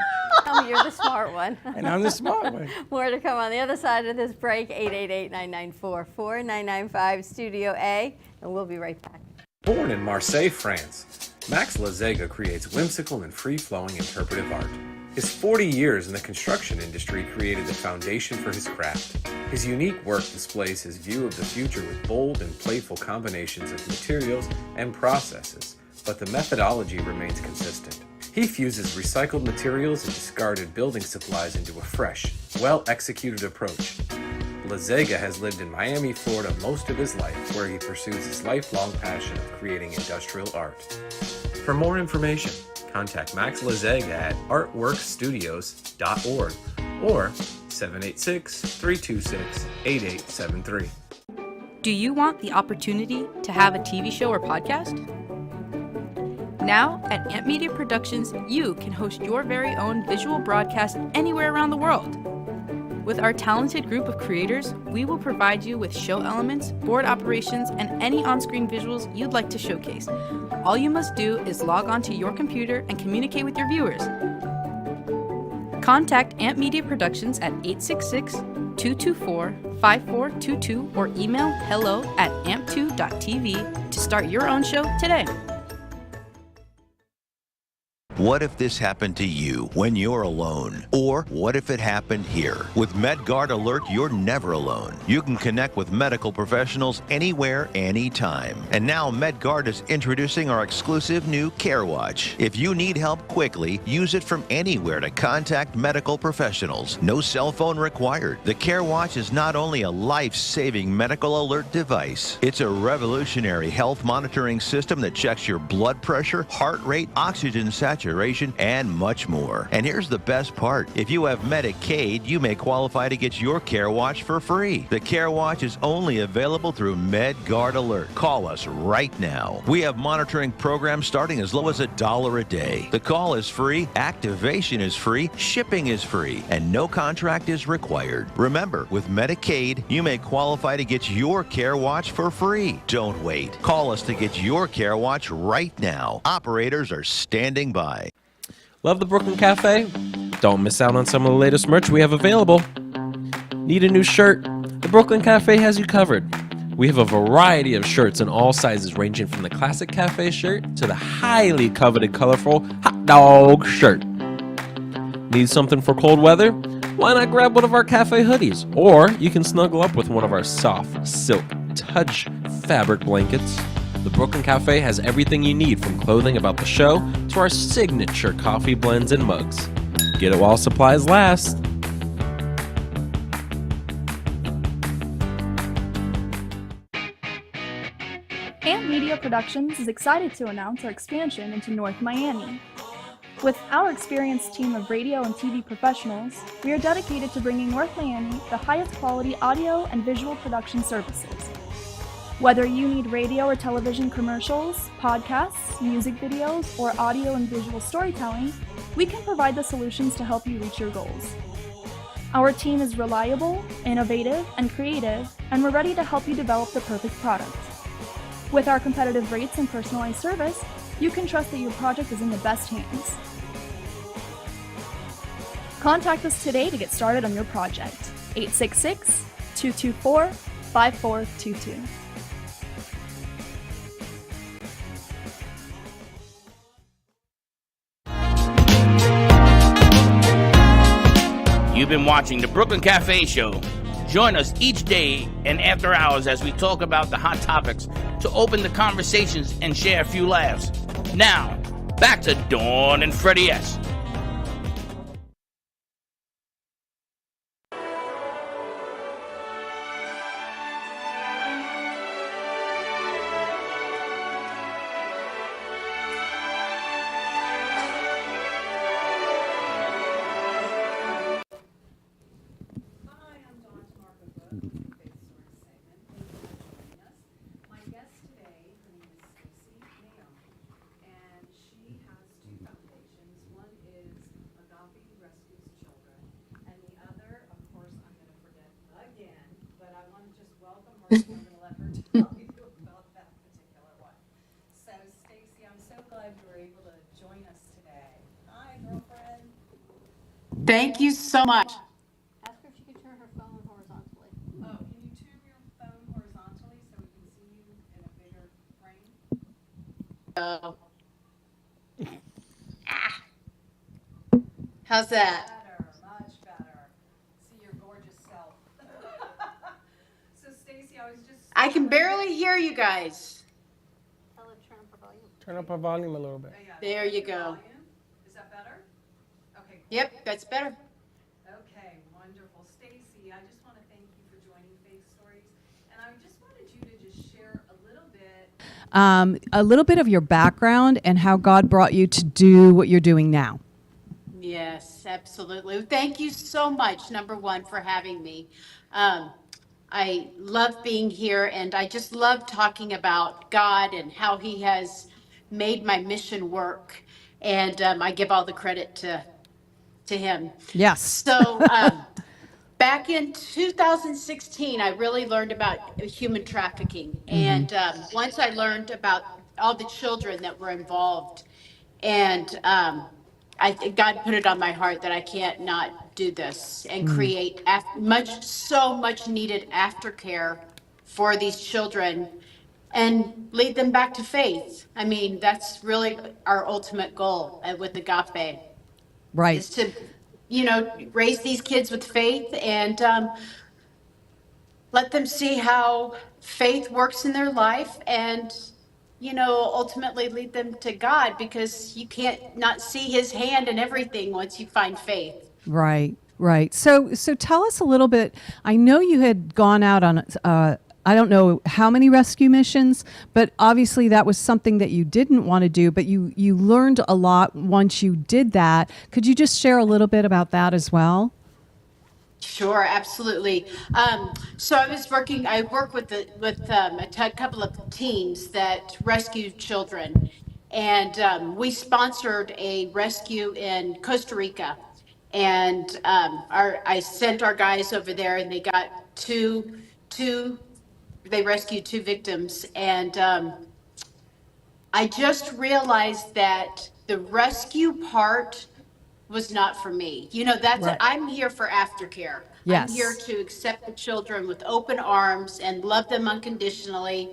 Oh, you're the smart one. And I'm the smart one. More to come on the other side of this break. 888-994-4995 Studio A, and we'll be right back. Born in Marseille, France, Max Lazega creates whimsical and free-flowing interpretive art. His 40 years in the construction industry created the foundation for his craft. His unique work displays his view of the future with bold and playful combinations of materials and processes, but the methodology remains consistent. He fuses recycled materials and discarded building supplies into a fresh, well-executed approach. Lazega has lived in Miami, Florida most of his life, where he pursues his lifelong passion of creating industrial art. For more information, contact Max Lazega at artworkstudios.org or 786-326-8873. Do you want the opportunity to have a TV show or podcast? Now, at Amp Media Productions, you can host your very own visual broadcast anywhere around the world. With our talented group of creators, we will provide you with show elements, board operations, and any on-screen visuals you'd like to showcase. All you must do is log onto your computer and communicate with your viewers. Contact Amp Media Productions at 866-224-5422 or email hello@amp2.tv to start your own show today. What if this happened to you when you're alone? Or what if it happened here? With MedGuard Alert, you're never alone. You can connect with medical professionals anywhere, anytime. And now MedGuard is introducing our exclusive new Care Watch. If you need help quickly, use it from anywhere to contact medical professionals. No cell phone required. The Care Watch is not only a life-saving medical alert device, it's a revolutionary health monitoring system that checks your blood pressure, heart rate, oxygen saturation, and much more. And here's the best part. If you have Medicaid, you may qualify to get your Care Watch for free. The Care Watch is only available through MedGuard Alert. Call us right now. We have monitoring programs starting as low as $1 a day. The call is free, activation is free, shipping is free, and no contract is required. Remember, with Medicaid, you may qualify to get your Care Watch for free. Don't wait. Call us to get your Care Watch right now. Operators are standing by. Love the Brooklyn Cafe? Don't miss out on some of the latest merch we have available. Need a new shirt? The Brooklyn Cafe has you covered. We have a variety of shirts in all sizes, ranging from the classic cafe shirt to the highly coveted colorful hot dog shirt. Need something for cold weather? Why not grab one of our cafe hoodies? Or you can snuggle up with one of our soft silk touch fabric blankets. The Brooklyn Cafe has everything you need, from clothing about the show to our signature coffee blends and mugs. Get it while supplies last. Amp Media Productions is excited to announce our expansion into North Miami. With our experienced team of radio and TV professionals, we are dedicated to bringing North Miami the highest quality audio and visual production services. Whether you need radio or television commercials, podcasts, music videos, or audio and visual storytelling, we can provide the solutions to help you reach your goals. Our team is reliable, innovative, and creative, and we're ready to help you develop the perfect product. With our competitive rates and personalized service, you can trust that your project is in the best hands. Contact us today to get started on your project. 866-224-5422. You've been watching the Brooklyn Cafe Show. Join us each day and after hours as we talk about the hot topics to open the conversations and share a few laughs. Now, back to Dawn and Freddie S. I'm going to let her tell you about that particular one. So, Stacy, I'm so glad you were able to join us today. Hi, girlfriend. Thank you so much. Ask her if she could turn her phone horizontally. Oh, can you turn your phone horizontally so we can see you in a bigger frame? How's that? Better, much better. See your gorgeous self. So, Stacy, I was just... I can barely hear you guys. Tell her to turn up her volume. Turn up her volume a little bit. There you go. Is that better? Okay. Yep, that's better. Okay, wonderful. Stacy, I just want to thank you for joining Faith Stories. And I just wanted you to just share a little bit of your background and how God brought you to do what you're doing now. Yes, absolutely. Thank you so much, number one, for having me. I love being here, and I just love talking about God and how He has made my mission work. And I give all the credit to Him. Yes. So back in 2016, I really learned about human trafficking. And once I learned about all the children that were involved, and God put it on my heart that I can't not do this and create so much needed aftercare for these children and lead them back to faith. I mean, that's really our ultimate goal with Agape. Right. Is to, raise these kids with faith and let them see how faith works in their life and, ultimately lead them to God, because you can't not see his hand in everything once you find faith. Right, right. So tell us a little bit. I know you had gone out on, I don't know how many rescue missions, but obviously that was something that you didn't want to do, but you learned a lot once you did that. Could you just share a little bit about that as well? Sure, absolutely. So I work with a couple of teams that rescue children, and we sponsored a rescue in Costa Rica, and I sent our guys over there, and they got they rescued 2 victims, and I just realized that the rescue part was not for me. Right. I'm here for aftercare. Yes. I'm here to accept the children with open arms and love them unconditionally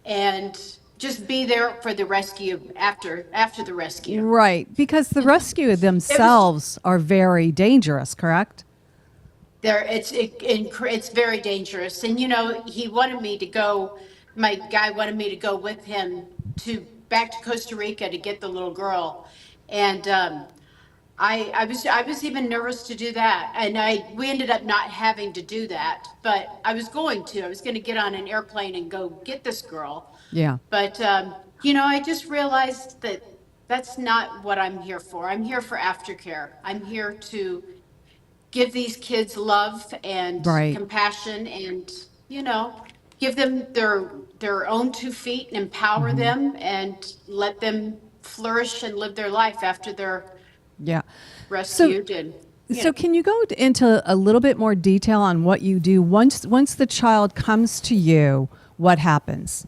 and just be there for the rescue after the rescue. Right, because the rescue themselves are very dangerous, correct? It's very dangerous. And he wanted me to go, my guy wanted me to go with him back to Costa Rica to get the little girl. And I was even nervous to do that, and we ended up not having to do that, but I was going to get on an airplane and go get this girl. Yeah. But I just realized that that's not what I'm here for. I'm here for aftercare. I'm here to give these kids love and Right. compassion, and give them their own 2 feet and empower them and let them flourish and live their life after they're Yeah. rescued. So can you go into a little bit more detail on what you do once the child comes to you? What happens?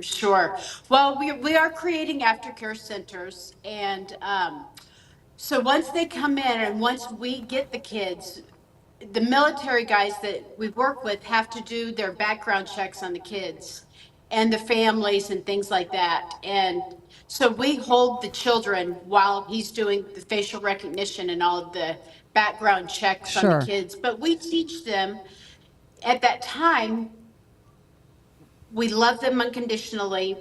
Sure. Well, we are creating aftercare centers, and so once they come in and once we get the kids, the military guys that we work with have to do their background checks on the kids and the families and things like that. And so we hold the children while he's doing the facial recognition and all of the background checks on Sure. the kids. But we teach them at that time, we love them unconditionally,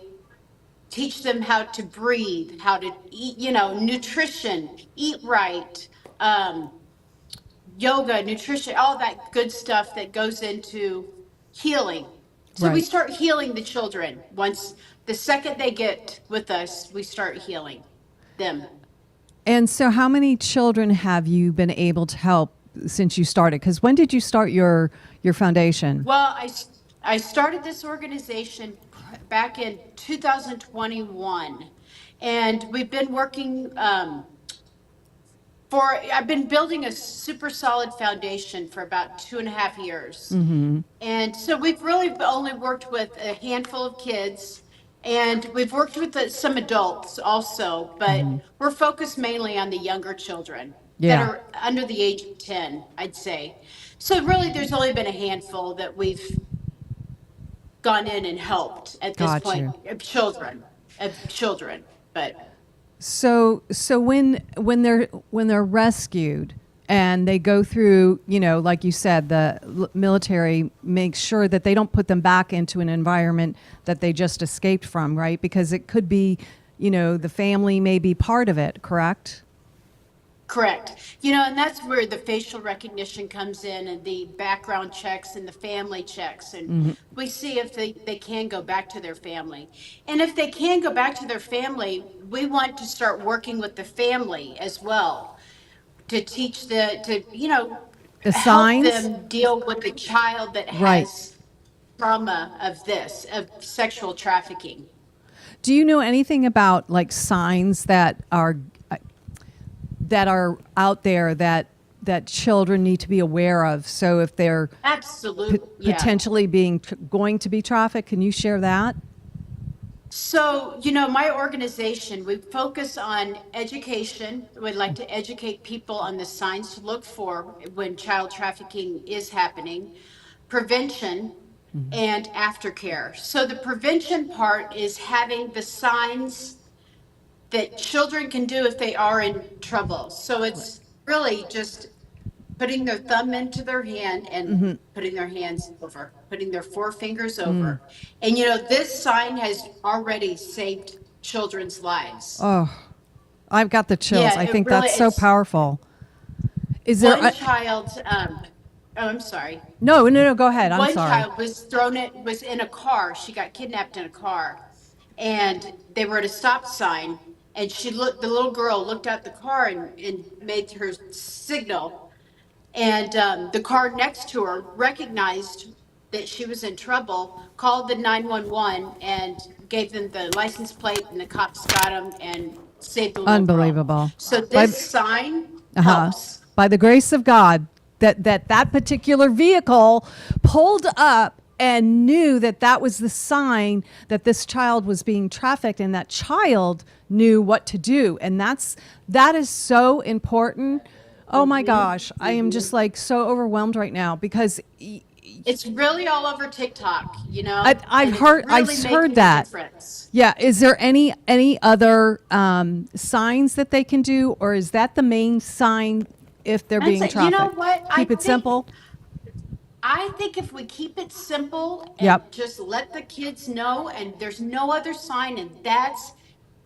teach them how to breathe, how to eat, nutrition, eat right, yoga, nutrition, all that good stuff that goes into healing. So we Right. start healing the children. The second they get with us, we start healing them. And so how many children have you been able to help since you started? Because when did you start your foundation? Well, I started this organization back in 2021, and we've been working I've been building a super solid foundation for about 2.5 years. Mm-hmm. And so we've really only worked with a handful of kids, and we've worked with some adults also, but we're focused mainly on the younger children that are under the age of 10, I'd say. So really there's only been a handful that we've gone in and helped at this Got point you. of children, but So when they're rescued and they go through, like you said, the military makes sure that they don't put them back into an environment that they just escaped from, right? Because it could be, the family may be part of it, correct? Correct. And that's where the facial recognition comes in, and the background checks and the family checks. And we see if they can go back to their family. And if they can go back to their family, we want to start working with the family as well to teach the help signs? them deal with the child that Right. has trauma of sexual trafficking. Do you know anything about like signs that are out there that that children need to be aware of? So if they're Absolutely, potentially going to be trafficked, can you share that? So, my organization, we focus on education. We'd like to educate people on the signs to look for when child trafficking is happening, prevention, and aftercare. So the prevention part is having the signs that children can do if they are in trouble. So it's really just putting their thumb into their hand and putting their hands over, putting their four fingers over. And this sign has already saved children's lives. Oh, I've got the chills. Yeah, I it think really that's so is. powerful. Is there One child, I'm sorry. No, go ahead. I'm One sorry. child was in a car. She got kidnapped in a car, and they were at a stop sign. And the little girl looked out the car and made her signal. And the car next to her recognized that she was in trouble, called the 911 and gave them the license plate, and the cops got them and saved the little girl. Unbelievable. So this sign helps. By the grace of God, that particular vehicle pulled up and knew that was the sign that this child was being trafficked, and that child knew what to do. And that is so important. Oh my gosh, I am just like so overwhelmed right now because it's really all over TikTok, I've heard that. Yeah, is there any other signs that they can do, or is that the main sign if they're being trafficked? You know what? Keep it simple. I think if we keep it simple and just let the kids know, and there's no other sign, and that's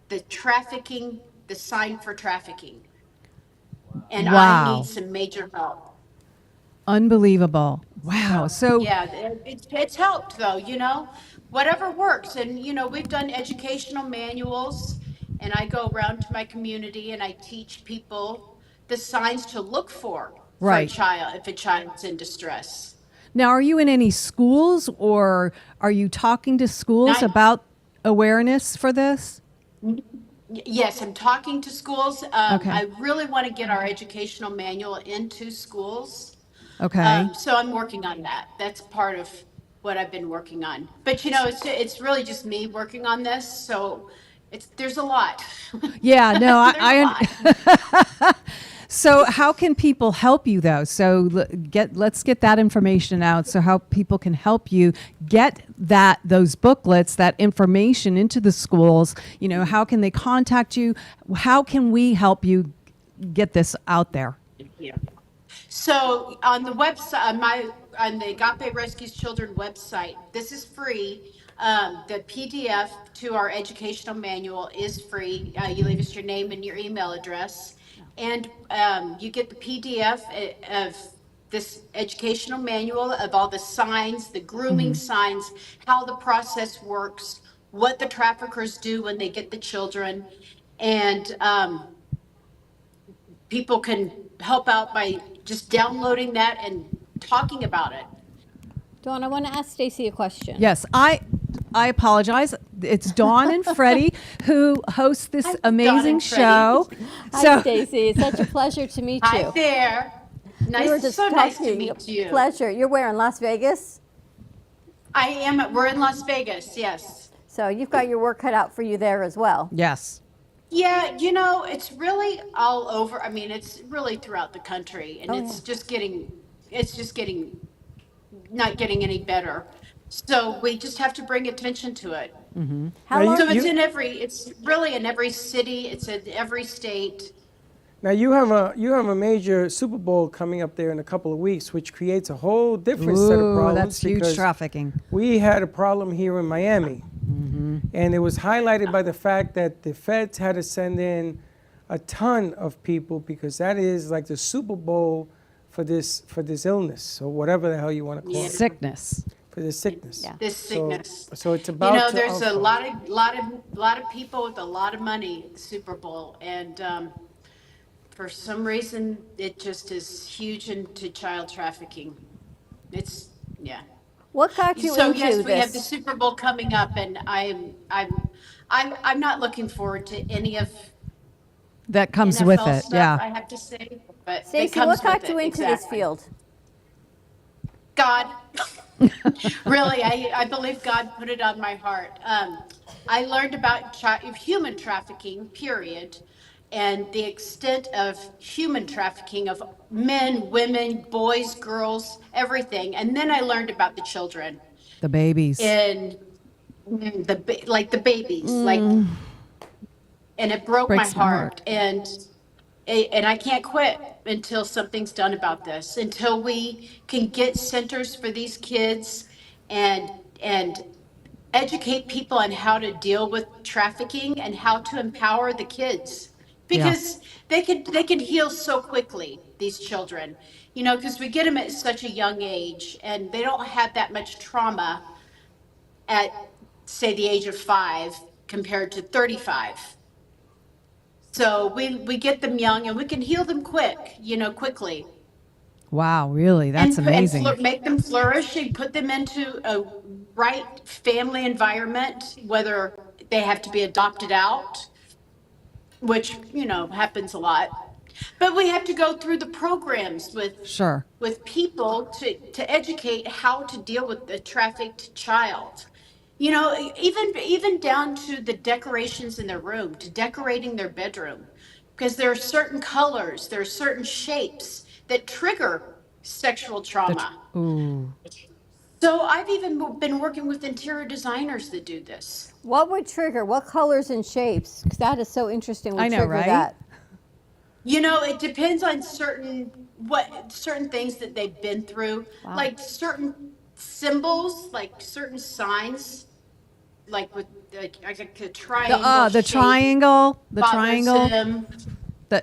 the sign for trafficking. And I need some major help. Unbelievable. Wow. So yeah, it's helped though, whatever works. And, we've done educational manuals, and I go around to my community and I teach people the signs to look for a child if a child's in distress. Now, are you in any schools, or are you talking to schools about awareness for this? Yes, I'm talking to schools. I really want to get our educational manual into schools. Okay. So I'm working on that. That's part of what I've been working on. But it's really just me working on this. So there's a lot. Yeah. No, I So how can people help you though? So let's get that information out. So how people can help you get those booklets, that information into the schools. How can they contact you? How can we help you get this out there? Yeah. So on the website, on the Agape Rescues Children website, this is free. The PDF to our educational manual is free. You leave us your name and your email address. And you get the PDF of this educational manual of all the signs, the grooming signs, how the process works, what the traffickers do when they get the children. And people can help out by just downloading that and talking about it. Dawn, I want to ask Stacy a question. Yes, I apologize. It's Dawn and Freddie who host this amazing show. Hi, Stacy. It's such a pleasure to meet you. Hi there. Nice to meet you. Pleasure. You're where, in Las Vegas? I am. We're in Las Vegas, yes. So you've got your work cut out for you there as well. Yes. Yeah, it's really all over. I mean, it's really throughout the country, and it's just not getting any better. So we just have to bring attention to it. Mm-hmm. It's really in every city. It's in every state. Now you have a major Super Bowl coming up there in a couple of weeks, which creates a whole different set of problems. That's huge trafficking. We had a problem here in Miami, and it was highlighted by the fact that the feds had to send in a ton of people because that is like the Super Bowl for this illness, or whatever the hell you want to call it. Sickness. For this sickness. Yeah. This sickness. So it's about. There's a lot of people with a lot of money at the Super Bowl, and for some reason it just is huge into child trafficking. What got you into yes, this? we have the Super Bowl coming up, and I'm not looking forward to any of that comes with NFL it. stuff, Yeah. I have to say, but Stacey, it comes what got with you it, into this exactly. field? God. Really, I believe God put it on my heart. I learned about human trafficking, period, and the extent of human trafficking of men, women, boys, girls, everything. And then I learned about the children The babies. and the babies, and it broke my Breaks my heart. heart. And I can't quit until something's done about this, until we can get centers for these kids and educate people on how to deal with trafficking and how to empower the kids, because they can heal so quickly, these children, because we get them at such a young age and they don't have that much trauma at, say, the age of 5 compared to 35. So we get them young and we can heal them quickly. Wow, really? That's amazing. And make them flourish and put them into a right family environment, whether they have to be adopted out, which, happens a lot. But we have to go through the programs with people to educate how to deal with the trafficked child. Even down to the decorations in their room, to decorating their bedroom, because there are certain colors, there are certain shapes that trigger sexual trauma. Ooh. So I've even been working with interior designers that do this. What would trigger? What colors and shapes? Because that is so interesting. I know, trigger right? That. It depends on certain things that they've been through, like certain symbols, like certain signs, like with like a triangle. The triangle. The bothers triangle. Them. A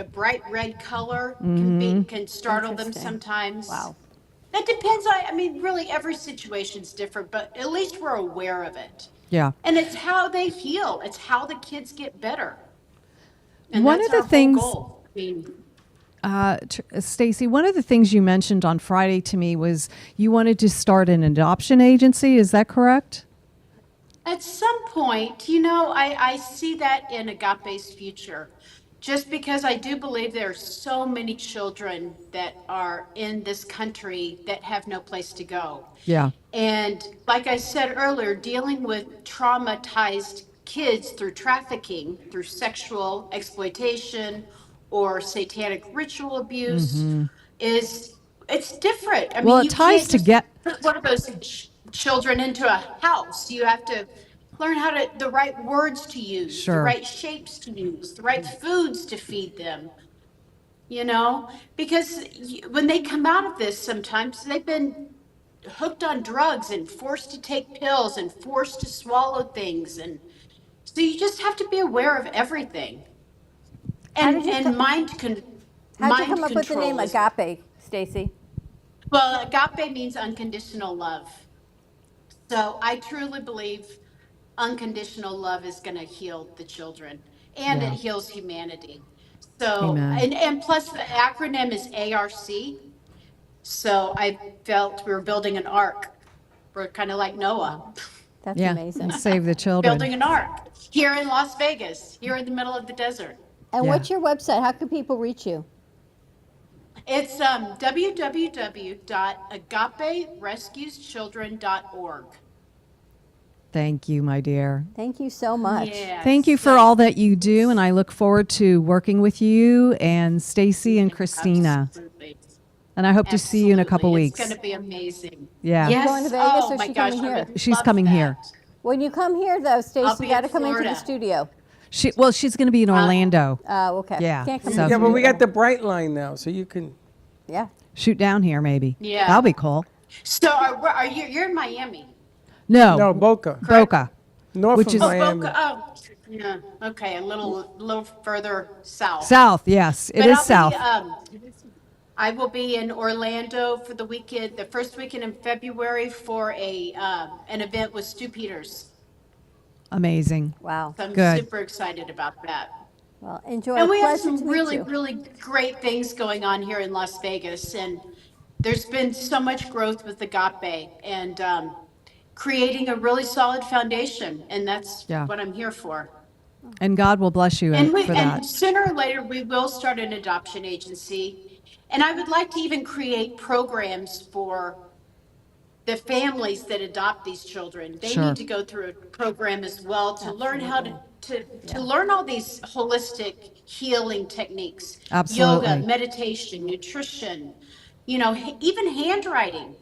bright red color can startle them sometimes. Wow. That depends on, really every situation's different, but at least we're aware of it. Yeah. And it's how they heal. It's how the kids get better. And One that's of the our whole things, goal. Stacey, one of the things you mentioned on Friday to me was you wanted to start an adoption agency. Is that correct? At some point, I see that in Agape's future, just because I do believe there are so many children that are in this country that have no place to go. Yeah. And like I said earlier, dealing with traumatized kids through trafficking, through sexual exploitation or satanic ritual abuse it's different. It ties to get put one of those children into a house. You have to learn the right words to use, the right shapes to use, the right foods to feed them. Because when they come out of this, sometimes they've been hooked on drugs and forced to take pills and forced to swallow things. And so you just have to be aware of everything. And mind control. How'd you come up with the name Agape, Stacey? Well, agape means unconditional love. So I truly believe unconditional love is going to heal the children, and it heals humanity. So, and plus the acronym is ARC. So I felt we were building an ark. We're kind of like Noah. That's amazing. And save the children. Building an ark here in Las Vegas, here in the middle of the desert. And what's your website? How can people reach you? It's www.agaperescueschildren.org. Thank you, my dear. Thank you so much. Yes. Thank you for all that you do, and I look forward to working with you and Stacey and Christina. Absolutely. And I hope to see you in a couple weeks. It's going to be amazing. Yeah. Are you going to Vegas Oh or my she gosh, coming I here? would She's love coming that. here. When you come here, though, Stacey, be you got to in come into the Florida. studio. She's going to be in Orlando. Oh, okay. Yeah. Can't come So- to Yeah, the but we studio. got the bright line now, so you can. Yeah. Shoot down here, maybe. Yeah. That'll be cool. So are you? You're in Miami. No, Boca. Boca. North Which of is- Miami. Boca. Oh, yeah. Okay, a little further south. South, yes. It But is I'll south. I will be in Orlando for the weekend, the first weekend in February, for an event with Stu Peters. Amazing. Wow. So I'm Good. super excited about that. Well, enjoy. And we have Pleasure some to meet really, you. really great things going on here in Las Vegas. And there's been so much growth with Agape and creating a really solid foundation. And that's Yeah. what I'm here for. And God will bless you And, for that. and sooner or later, we will start an adoption agency. And I would like to even create programs for the families that adopt these children. They Sure. need to go through a program as well to learn how to learn all these holistic healing techniques. Absolutely. Yoga, meditation, nutrition, even handwriting,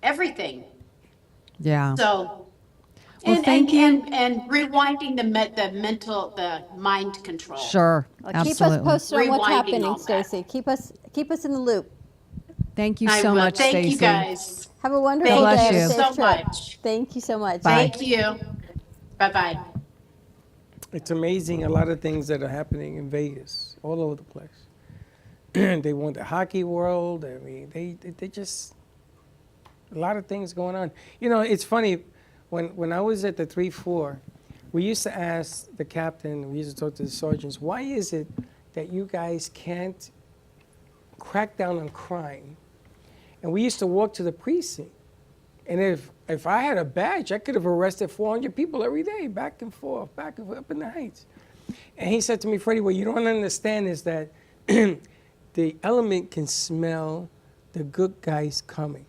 everything. Yeah. So, Well, and, thank and, you. and rewinding the mind control. Sure. Well, Absolutely. keep us posted on what's Rewinding happening, all that. Stacey. Keep us in the loop. Thank you I so will. much, Thank Stacey. you guys. Have a wonderful Bless day. you. Safe so trip. much. Thank you so much. Bye. Thank you. Bye-bye. It's amazing a lot of things that are happening in Vegas, all over the place. They want the hockey world. I mean, they just, a lot of things going on. It's funny, when I was at the 3-4, we used to ask the captain, we used to talk to the sergeants, why is it that you guys can't crack down on crime? And we used to walk to the precinct. And if I had a badge, I could have arrested 400 people every day, back and forth, up in the Heights. And he said to me, Freddie, what you don't understand is that the element can smell the good guys coming.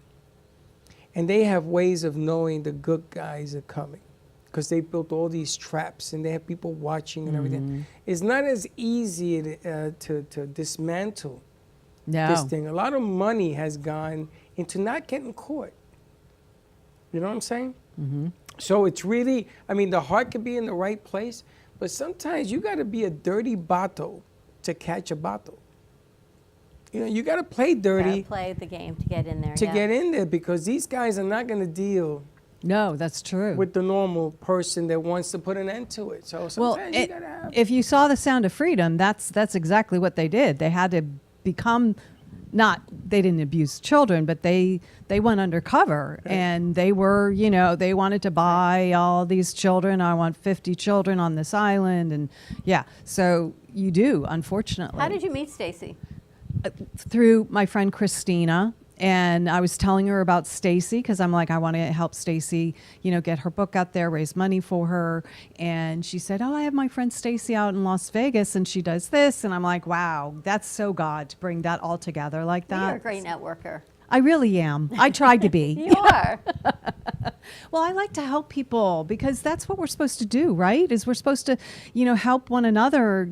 And they have ways of knowing the good guys are coming because they built all these traps and they have people watching and everything. It's not as easy to dismantle this thing. A lot of money has gone into not getting caught. You know what I'm saying? Mm-hmm. So it's really, the heart could be in the right place, but sometimes you got to be a dirty bottle to catch a bottle. You got to play dirty. Gotta play the game to get in there. Get in there because these guys are not going to deal. No, that's true. With the normal person that wants to put an end to it. So sometimes you got to have. If you saw The Sound of Freedom, that's exactly what they did. They had to become. They didn't abuse children, but they went undercover and they were, they wanted to buy all these children. I want 50 children on this island. And so you do, unfortunately. How did you meet Stacey? Through my friend Christina. And I was telling her about Stacey because I'm like, I want to help Stacey, get her book out there, raise money for her. And she said, I have my friend Stacey out in Las Vegas and she does this. And I'm like, wow, that's so God to bring that all together like that. You're a great networker. I really am. I tried to be. You are. Well, I like to help people because that's what we're supposed to do, right? Is we're supposed to, help one another,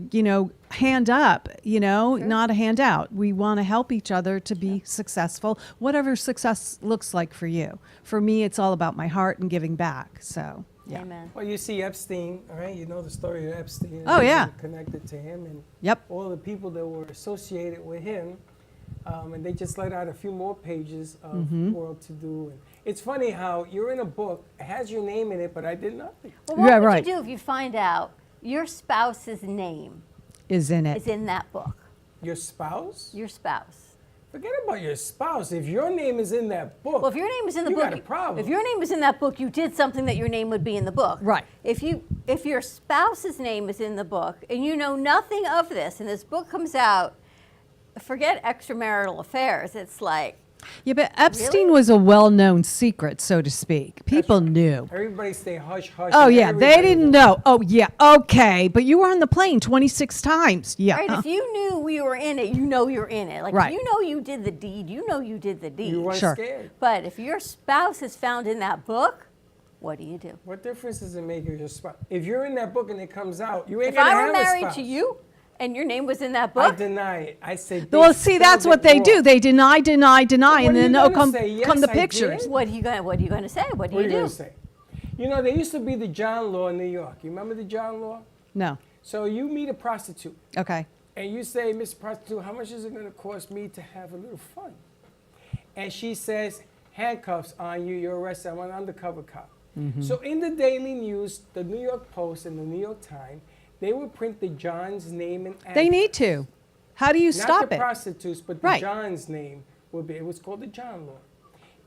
hand up, sure. Not a handout. We want to help each other to be successful, whatever success looks like for you. For me, it's all about my heart and giving back. So, yeah. Amen. Well, you see Epstein, all right? You know the story of Epstein. Oh, yeah. Connected to him and yep. all the people that were associated with him. And they just let out a few more pages of World to Do. And it's funny how you're in a book, it has your name in it, but I did nothing. Well, what would you do if you find out your spouse's name is in that book? Your spouse? Your spouse. Forget about your spouse. If your name is in that book, well, if your name is in the book, you got a problem. If your name is in that book, you did something that your name would be in the book. Right. If your spouse's name is in the book and you know nothing of this, and this book comes out, forget extramarital affairs. It's like. Yeah, but Epstein was a well-known secret, so to speak. People knew. Everybody stay hush, hush. Oh, yeah, they didn't know. Oh, yeah, okay. But you were on the plane 26 times. Yeah. Right, if you knew we were in it, you know you're in it. Like, right. If you know you did the deed, you know you did the deed. You weren't scared. But if your spouse is found in that book, what do you do? What difference does it make if your spouse? If you're in that book and it comes out, you ain't if gonna have I were a married spouse. to you, and your name was in that book? I deny it. I said. Well, see, that's what they do. They deny, and then come the pictures. What are you going to say? What do you do? Gonna say? There used to be the John Law in New York. You remember the John Law? No. So you meet a prostitute. Okay. And you say, Miss Prostitute, how much is it going to cost me to have a little fun? And she says, handcuffs on you. You're arrested. I'm an undercover cop. Mm-hmm. So in the Daily News, the New York Post, and the New York Times, they would print the John's name and address. They need to. How do you stop it? Not the prostitutes, but the John's name would be. It was called the John Law.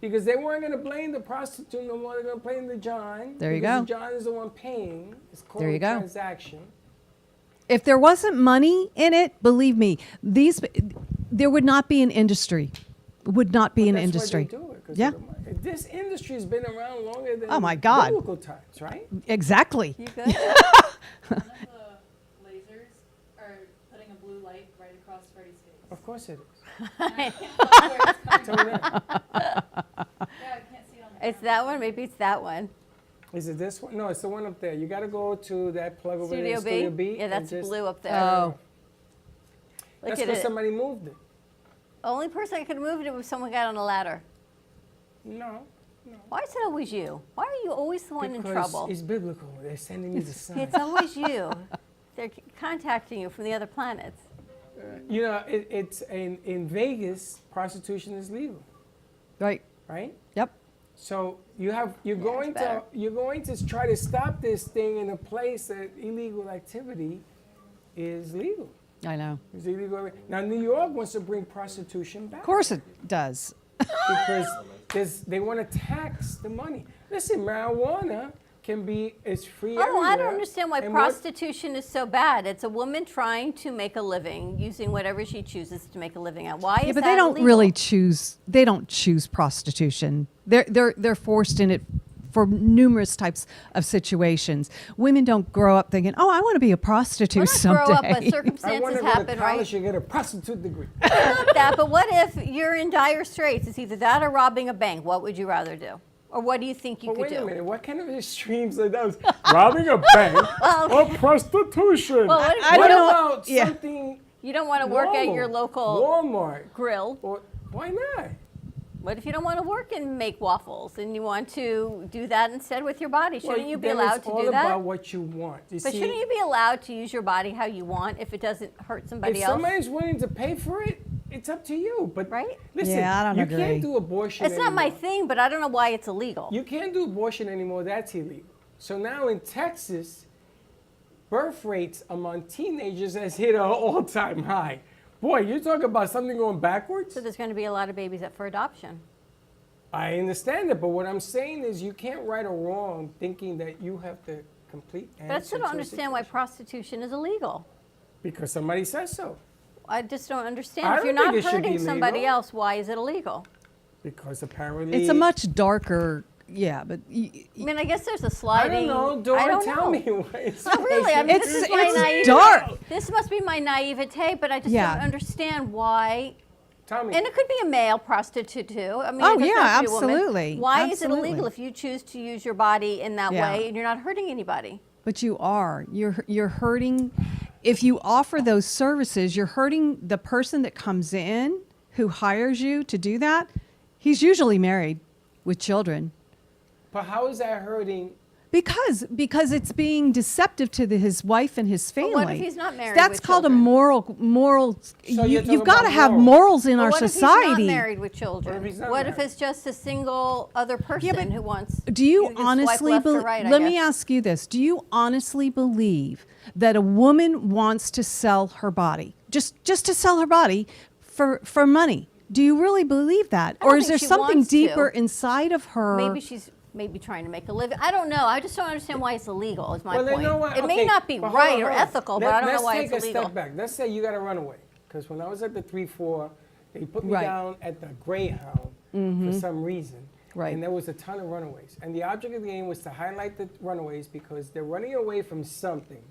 Because they weren't going to blame the prostitute no more. They're going to blame the John. There you go. go. The John is the one paying. It's called there you a go. transaction. If there wasn't money in it, believe me, there would not be an industry. It would not be an industry. That's why they do it. Yeah. this industry has been around longer than Oh, my God. biblical times, right? Exactly. You good? One of the lasers are putting a blue light right across Freddie's face. Of course it is. It's Tell me that. Yeah, I can't see it on the It's that one. Maybe it's that one. Is it this one? No, it's the one up there. You got to go to that plug over there, Studio Studio B? B. Yeah, and that's just- blue up there. Oh. Look That's at because it. somebody moved it. Only person I could have moved it was someone got on a ladder. No. Why is it always you? Why are you always the one in trouble? It's biblical. They're sending me the sign. It's always you. They're contacting you from the other planets. You know, it's in Vegas, prostitution is legal, Right. right? Yep. So you're going to try to stop this thing in a place that illegal activity is legal. I know. It's illegal. Now New York wants to bring prostitution back. Of course it does. Because they want to tax the money. Listen, marijuana is free everywhere. Oh, I don't understand why and prostitution is so bad. It's a woman trying to make a living, using whatever she chooses to make a living at. Why is Yeah, but that they don't illegal? really choose. They don't choose prostitution. They're forced in it for numerous types of situations. Women don't grow up thinking, "Oh, I want to be a prostitute someday." Grow up, but I circumstances want to go happen, to right? college and get a prostitute degree. Not that, but what if you're in dire straits? It's either that or robbing a bank. What would you rather do? Or what do you think you But could wait do? a minute, what kind of extremes are those? Robbing a bank or prostitution? Well, what about something You don't want to work at normal? your local Walmart grill. Or why not? What if you don't want to work and make waffles and you want to do that instead with your body? Shouldn't you be then allowed it's to all do that? about what you want. You But see, shouldn't you be allowed to use your body how you want if it doesn't hurt somebody if else? somebody's willing to pay for it, it's up to you. But listen, Yeah, I don't you agree. can't do abortion It's not my anymore. thing, but I don't know why it's illegal. You can't do abortion anymore. That's illegal. So now in Texas, birth rates among teenagers has hit an all-time high. Boy, you're talking about something going backwards? So there's going to be a lot of babies up for adoption. I understand that, but what I'm saying is you can't right or wrong thinking that you have the complete answer. But I still don't to a understand why situation. prostitution is illegal. Because somebody says so. I just don't understand. I If you're don't not think it should hurting be somebody legal. else, why is it illegal? Because apparently It's a much darker. Yeah, but I mean, I guess there's a I sliding. don't know. I Dora, don't tell know. me why it's Not really. I mean, It's- this is my it's naivete. dark. This must be my naivete, but I just Yeah. don't understand why. Tell me. And it could be a male prostitute too. I mean, Oh, it doesn't yeah, have to be a woman. absolutely. Why is it Absolutely. illegal if you choose to use your body in that Yeah. way and you're not hurting anybody? But you are. You're hurting. If you offer those services, you're hurting the person that comes in who hires you to do that. He's usually married with children. But how is that hurting? Because it's being deceptive to his wife and his family. But what if he's not married That's with called children? a moral. So you're You've talking got to about have morals. morals in But our what society. if he's not married with children? What if he's not What if married? it's just a single other person who wants? Do you can swipe honestly left or believe? right, I Let me guess. ask you this: do you honestly believe that a woman wants to sell her body, just to sell her body for money? Do you really believe that, I don't or is think there she something wants to. deeper inside of her? Maybe she's trying to make a living. I don't know. I just don't understand why it's illegal. Is my Well, point. you know what? It may Okay, not be but right hold on, or hold on. ethical, but I don't know why it's Let's take a illegal. step back. Let's say you got to run away. Because when I was at the 3-4, they put me Right. down at the Greyhound for some reason. Right. And there was a ton of runaways. And the object of the game was to highlight the runaways because they're running away from something.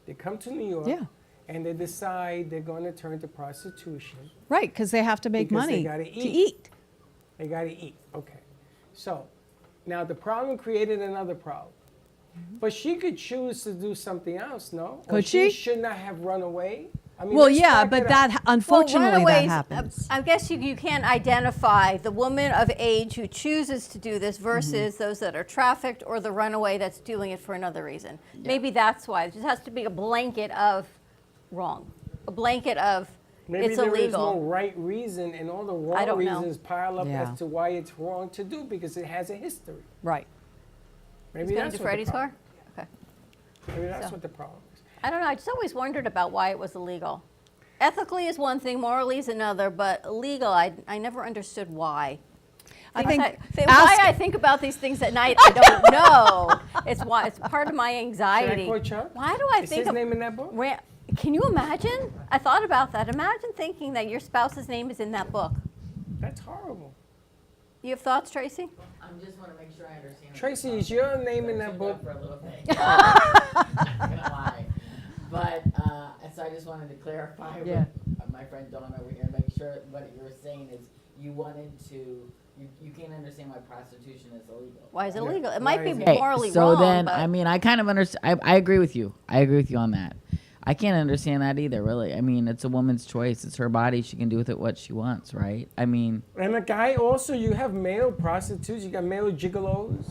They come to New York. Yeah. And they decide they're going to turn to prostitution. Right, because they have to make Because money they gotta to eat. eat. They got to eat. Okay. So now the problem created another problem. But she could choose to do something else, no? Or Could she? should not have run away. I mean, Well, let's yeah, back but it that up. unfortunately that runaways, happens. I guess you can't identify the woman of age who chooses to do this versus those that are trafficked or the runaway that's doing it for another reason. Maybe that's why. It just has to be a blanket of wrong, a blanket of Maybe it's there is illegal. no right reason, and all the I wrong don't know. reasons pile up Yeah. as to why it's wrong to do because it has a history. Right. Maybe It's going that's to what Freddie's the car? problem. Okay. Maybe that's So. what the problem is. I don't know. I just always wondered about why it was illegal. Ethically is one thing, morally is another, but illegal, I never understood why. I think Why I think about these things at night, I don't know. It's part of my anxiety. Should I quote Chuck? Why do I Is think his of name in that book? Can you imagine? I thought about that. Imagine thinking that your spouse's name is in that book. That's horrible. You have thoughts, Tracy? I just want to make sure I understand. Tracy, is your name in that book? For a little bit. Not gonna lie. But, so I just wanted to clarify with my friend Dawn over here and make sure what you're saying is you wanted to, you can't understand why prostitution is illegal. Why is it illegal? It might be Okay, morally so wrong. then, but I mean, I kind of understand. I agree with you. I agree with you on that. I can't understand that either, really. I mean, it's a woman's choice. It's her body. She can do with it what she wants, right? I mean. And a guy also, you have male prostitutes. You got male gigolos.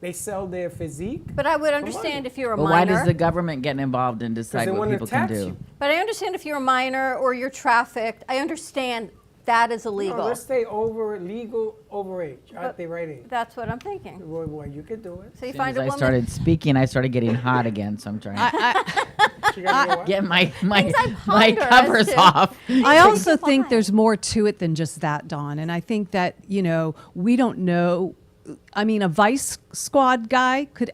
They sell their physique. But I would understand if you're a But minor. why does the government get involved and decide what people can do? But I understand if you're a minor or you're trafficked. I understand that is illegal. No, let's stay legal over age. At the right age. That's what I'm thinking. Well, you could do it. So you As find soon a as I woman. started speaking, I started getting hot again, so I'm trying to get my covers off. I also think there's more to it than just that, Dawn. And I think that, we don't know. I mean, a Vice Squad guy could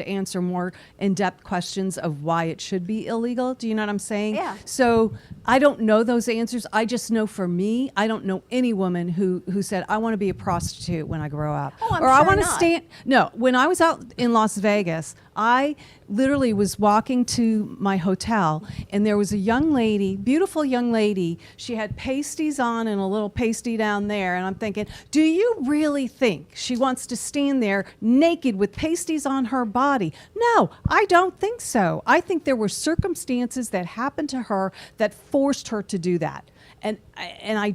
answer more in-depth questions of why it should be illegal. Do you know what I'm saying? Yeah. So I don't know those answers. I just know for me, I don't know any woman who said, I want to be a prostitute when I grow up. Oh, I'm or I sure want to not. stand. No, when I was out in Las Vegas, I literally was walking to my hotel and there was a young lady, beautiful young lady. She had pasties on and a little pasty down there. And I'm thinking, do you really think she wants to stand there naked with pasties on her body? No, I don't think so. I think there were circumstances that happened to her that forced her to do that. And I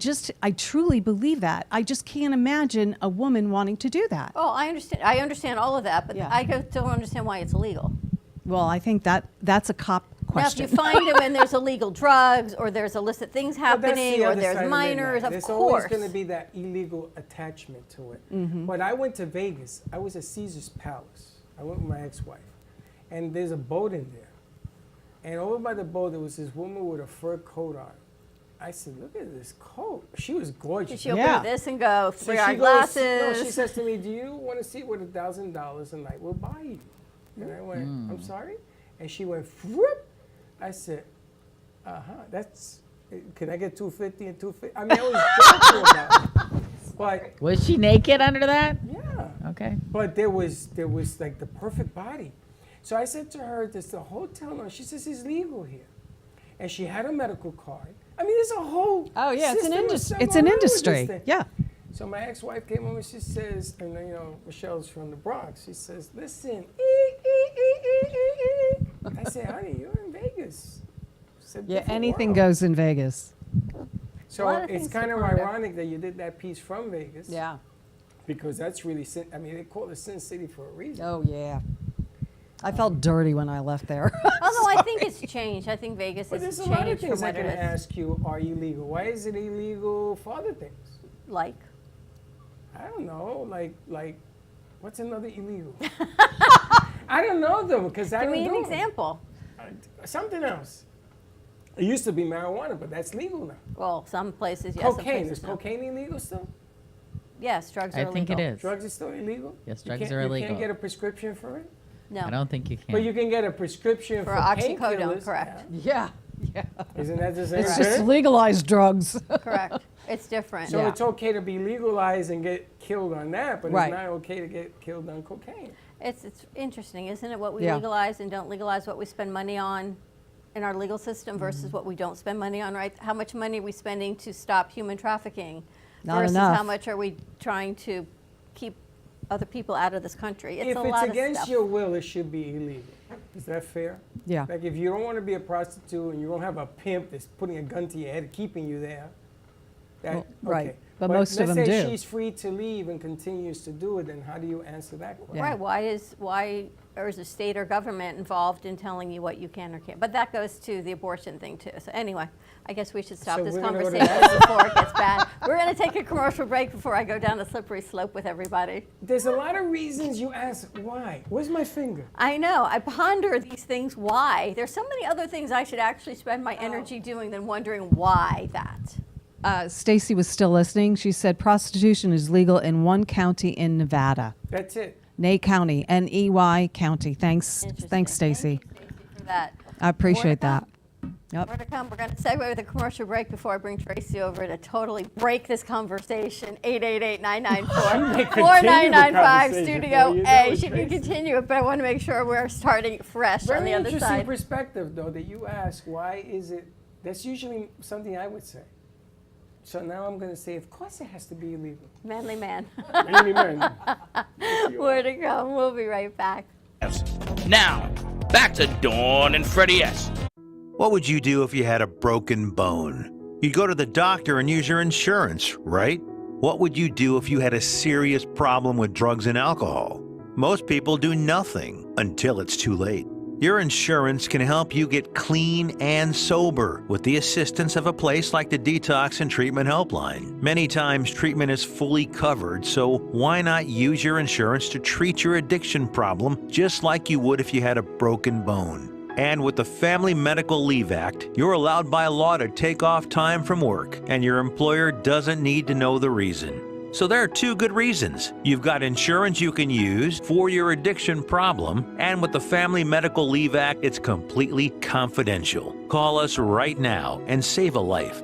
truly believe that. I just can't imagine a woman wanting to do that. Oh, I understand. I understand all of that, but I don't understand why it's illegal. Well, I think that's a cop question. Now, if you find them and there's illegal drugs or there's illicit things Well, that's happening the or other side there's of minors, it. of There's course. always going to be that illegal attachment to it. Mhm. But I went to Vegas. I was at Caesar's Palace. I went with my ex-wife. And there's a boat in there. And over by the boat, there was this woman with a fur coat on. I said, look at this coat. She was gorgeous. Did she open this and go, So 3-hour she goes- glasses? No, she says to me, do you want to see what $1,000 a night will buy you? And I went, I'm sorry? And she went, whoop. I said, that's, can I get $250 and $250? I mean, I was joking about it. But Was she naked under that? yeah. Okay. But there was like the perfect body. So I said to her, does the hotel know? She says, it's legal here. And she had a medical card. I mean, there's a whole Oh, yeah, it's an system of industry. stuff It's an going on with this industry. thing. Yeah. So my ex-wife came over and she says, and Michelle's from the Bronx. She says, listen. I said, honey, you're in Vegas. It's a Yeah, different anything world. goes in Vegas. So A lot of it's things kind to of ponder. ironic that you did that piece from Vegas. Yeah. Because that's really, I mean, they call it Sin City for a reason. Oh, yeah. I felt dirty when I left there. Although I think it's changed. I think Vegas But has there's a lot of changed things from I what it can is. ask you are illegal. Why is it illegal for other things? Like? I don't know. Like, what's another illegal? I don't know them because I Give don't me know an 'em. example. Something else. It used to be marijuana, but that's legal now. Well, some places, yes. Some Cocaine. places Is no. cocaine illegal still? Yes, drugs are I illegal. think it is. Drugs are still illegal? Yes, You drugs can't- are You illegal. can't get a prescription for it? No. I don't think you can. But you can get a prescription For for oxycodone, painkillers. correct. Yeah. Yeah. Isn't that the same It's thing? just legalized drugs. Correct. It's different. So it's okay to be legalized and get killed on that, but Right. it's not okay to get killed on cocaine. It's interesting, isn't it? What we Yeah. legalize and don't legalize, what we spend money on in our legal system versus Mm-hmm. what we don't spend money on, right? How much money are we spending to stop human trafficking Not versus enough. how much are we trying to keep other people out of this country? It's If a it's lot against of stuff. your will, it should be illegal. Is that fair? Yeah. Like if you don't want to be a prostitute and you don't have a pimp that's putting a gun to your head, keeping you there. Well, right. okay. But most of them let's say do. she's free to leave and continues to do it, then how do you answer that question? Right, why is the state or government involved in telling you what you can or can't? But that goes to the abortion thing too. So anyway, I guess we should stop So this we're gonna go to conversation that? before it gets bad. We're going to take a commercial break before I go down a slippery slope with everybody. There's a lot of reasons you ask why. Where's my finger? I know, I ponder these things, why? There's so many other things I should actually spend my energy doing than wondering why that. Stacy was still listening. She said prostitution is legal in one county in Nevada. That's it. Ney County, Ney County. Thanks, Stacy. For that. I appreciate More to that. Yep. More to come. We're going to segue with a commercial break before I bring Tracy over to totally break this conversation. 888-994-4995, Studio A. She can continue it, but I want to make sure we're starting fresh on the other Very side. interesting perspective, though, that you ask, why is it, that's usually something I would say. So now I'm going to say, of course it has to be illegal. Manly man. Manly man. More to come. We'll be right back. Now, back to Dawn and Freddie S. What would you do if you had a broken bone? You'd go to the doctor and use your insurance, right? What would you do if you had a serious problem with drugs and alcohol? Most people do nothing until it's too late. Your insurance can help you get clean and sober with the assistance of a place like the Detox and Treatment Helpline. Many times treatment is fully covered, so why not use your insurance to treat your addiction problem just like you would if you had a broken bone? And with the Family Medical Leave Act, you're allowed by law to take off time from work, and your employer doesn't need to know the reason. So there are two good reasons. You've got insurance you can use for your addiction problem, and with the Family Medical Leave Act, it's completely confidential. Call us right now and save a life.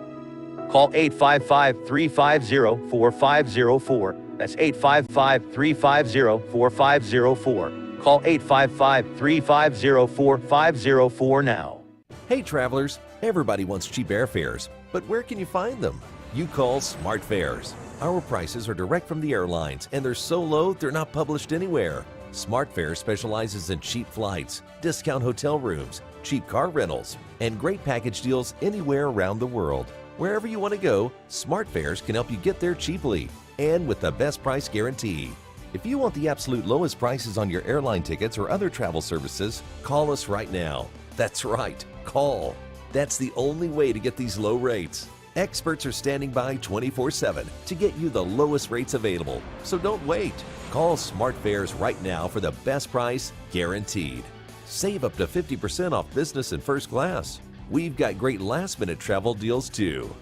Call 855-350-4504. That's 855-350-4504. Call 855-350-4504 now. Hey travelers, everybody wants cheap airfares, but where can you find them? You call Smart Fares. Our prices are direct from the airlines, and they're so low they're not published anywhere. Smart Fares specializes in cheap flights, discount hotel rooms, cheap car rentals, and great package deals anywhere around the world. Wherever you want to go, Smart Fares can help you get there cheaply and with the best price guarantee. If you want the absolute lowest prices on your airline tickets or other travel services, call us right now. That's right, call. That's the only way to get these low rates. Experts are standing by 24/7 to get you the lowest rates available, so don't wait. Call Smart Fares right now for the best price guaranteed. Save up to 50% off business and first class. We've got great last-minute travel deals too.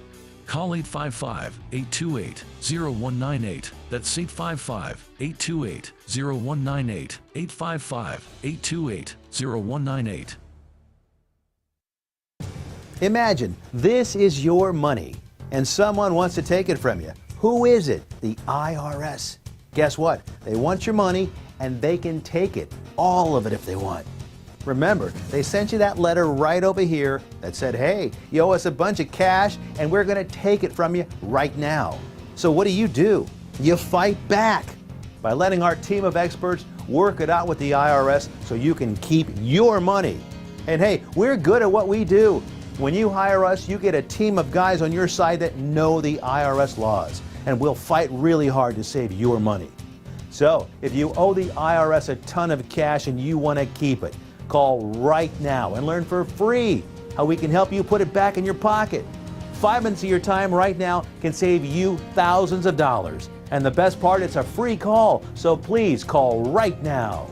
Call 855-828-0198. That's 855-828-0198. 855-828-0198. Imagine this is your money and someone wants to take it from you. Who is it? The IRS. Guess what? They want your money and they can take it, all of it if they want. Remember, they sent you that letter right over here that said, hey, you owe us a bunch of cash and we're going to take it from you right now. So what do? You fight back by letting our team of experts work it out with the IRS so you can keep your money. And hey, we're good at what we do. When you hire us, you get a team of guys on your side that know the IRS laws, and we'll fight really hard to save your money. So, if you owe the IRS a ton of cash and you want to keep it, call right now and learn for free how we can help you put it back in your pocket. 5 minutes of your time right now can save you thousands of dollars. And the best part, it's a free call, so please call right now.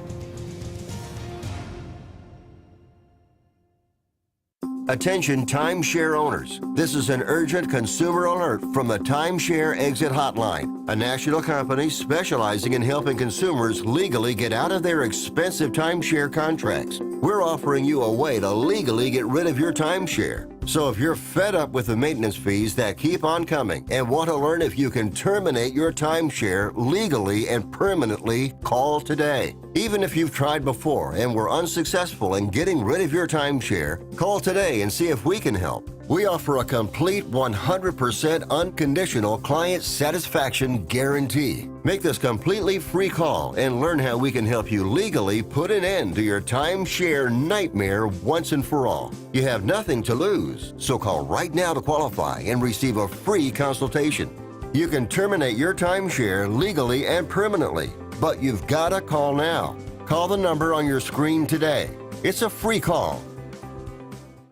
Attention timeshare owners. This is an urgent consumer alert from the Timeshare Exit Hotline, a national company specializing in helping consumers legally get out of their expensive timeshare contracts. We're offering you a way to legally get rid of your timeshare. So if you're fed up with the maintenance fees that keep on coming and want to learn if you can terminate your timeshare legally and permanently, call today. Even if you've tried before and were unsuccessful in getting rid of your timeshare, call today and see if we can help. We offer a complete 100% unconditional client satisfaction guarantee. Make this completely free call and learn how we can help you legally put an end to your timeshare nightmare once and for all. You have nothing to lose, so call right now to qualify and receive a free consultation. You can terminate your timeshare legally and permanently, but you've got to call now. Call the number on your screen today. It's a free call.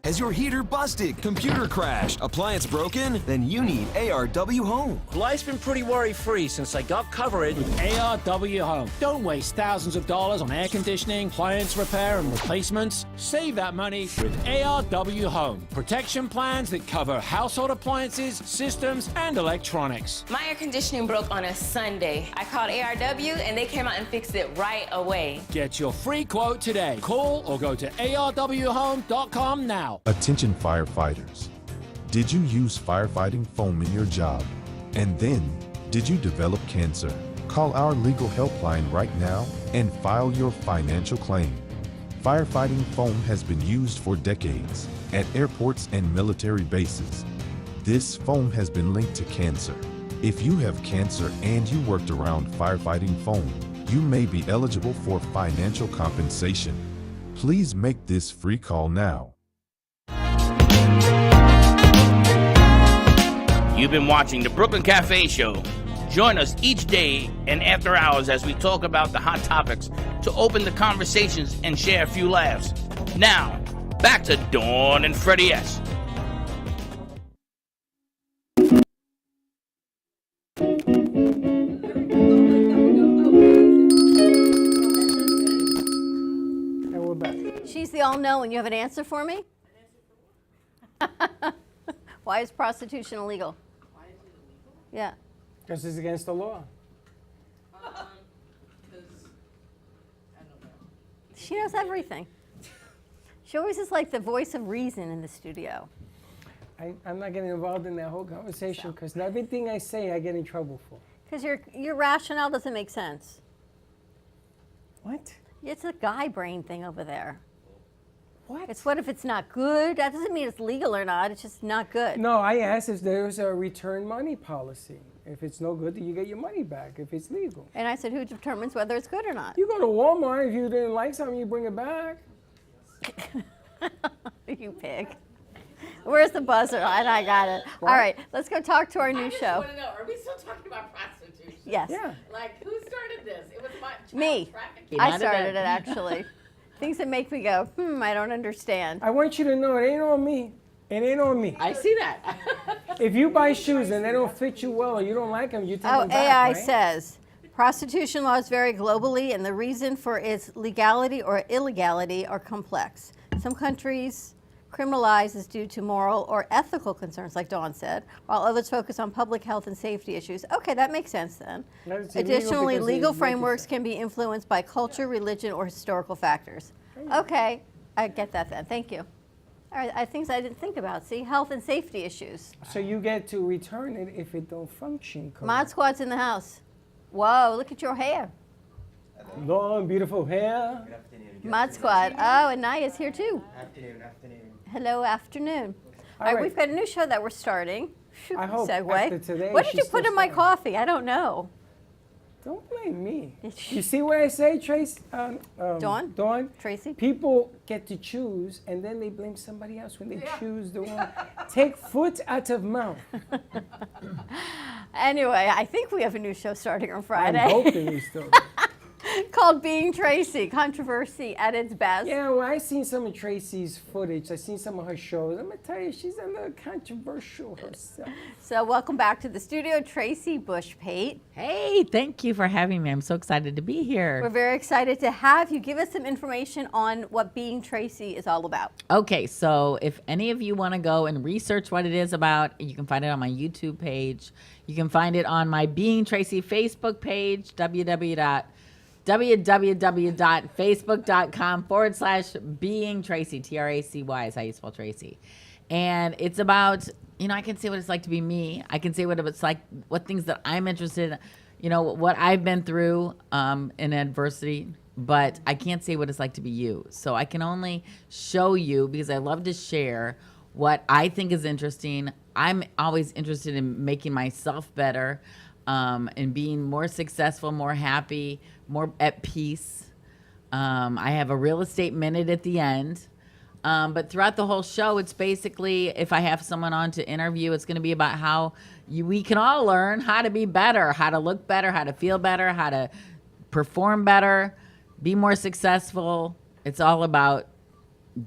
Has your heater busted, computer crashed, appliance broken? Then you need ARW Home. Life's been pretty worry-free since I got covered with ARW Home. Don't waste thousands of dollars on air conditioning, appliance repair, and replacements. Save that money with ARW Home. Protection plans that cover household appliances, systems, and electronics. My air conditioning broke on a Sunday. I called ARW and they came out and fixed it right away. Get your free quote today. Call or go to arwhome.com now. now. Attention firefighters. Did you use firefighting foam in your job? And then, did you develop cancer? Call our legal helpline right now and file your financial claim. Firefighting foam has been used for decades at airports and military bases. This foam has been linked to cancer. If you have cancer and you worked around firefighting foam, you may be eligible for financial compensation. Please make this free call now. You've been watching the Brooklyn Cafe Show. Join us each day and after hours as we talk about the hot topics to open the conversations and share a few laughs. Now, back to Dawn and Freddie S. And we're back. She's the all-knowing. You have an answer for me? Why is prostitution illegal? Yeah. Because it's against the law. She knows everything. She always is like the voice of reason in the studio. I'm not getting involved in that whole conversation because everything I say I get in trouble for. Because your rationale doesn't make sense. What? It's a guy brain thing over there. What? It's what if it's not good? That doesn't mean it's legal or not. It's just not good. No, I asked if there's a return money policy. If it's no good, then you get your money back if it's legal. And I said, who determines whether it's good or not? You go to Walmart, if you didn't like something, you bring it back. You pig. Where's the buzzer? And I got it. What? All right, let's go talk to our new show. I just want to know, are we still talking about prostitution? Yes. Yeah. Like, who started this? It was my Me. trafficking. I started it, actually. Things that make me go, I don't understand. I want you to know it ain't on me. It ain't on me. I see that. If you buy shoes and they don't fit you well or you don't like them, you take them back, AI right? says, prostitution laws vary globally and the reason for its legality or illegality are complex. Some countries criminalize is due to moral or ethical concerns, like Dawn said, while others focus on public health and safety issues. Okay, that makes sense then. Additionally, legal frameworks can be influenced by culture, religion, or historical factors. Okay, I get that then. Thank you. All right, things I didn't think about. See, health and safety issues. So you get to return it if it don't function correctly. Mod Squad's in the house. Whoa, look at your hair. Long, beautiful hair. Mod Squad. Oh, and Naya's here too. Afternoon. Hello, afternoon. All right, we've got a new show that we're starting. I hope Segue. after today What did you she's put still in my starting. coffee? I don't know. Don't blame me. You see what I say, Trace? Dawn? Dawn? Tracy? People get to choose, and then they blame somebody else when they choose the wrong. Take foot out of mouth. Anyway, I think we have a new show starting on Friday. I'm hoping we still do. Called Being Tracy, controversy at its best. Yeah, well, I seen some of Tracy's footage. I seen some of her shows. I'm gonna tell you, she's a little controversial herself. So welcome back to the studio, Tracy Bush-Pate. Hey, thank you for having me. I'm so excited to be here. We're very excited to have you. Give us some information on what Being Tracy is all about. Okay, so if any of you want to go and research what it is about, you can find it on my YouTube page. You can find it on my Being Tracy Facebook page, www.facebook.com/Being Tracy, Tracy is how you spell Tracy. And it's about, I can say what it's like to be me. I can say what it's like, what things that I'm interested in, what I've been through in adversity, but I can't say what it's like to be you. So I can only show you, because I love to share what I think is interesting. I'm always interested in making myself better, and being more successful, more happy, more at peace. I have a real estate minute at the end. But throughout the whole show, it's basically, if I have someone on to interview, it's going to be about how we can all learn how to be better, how to look better, how to feel better, how to perform better, be more successful. It's all about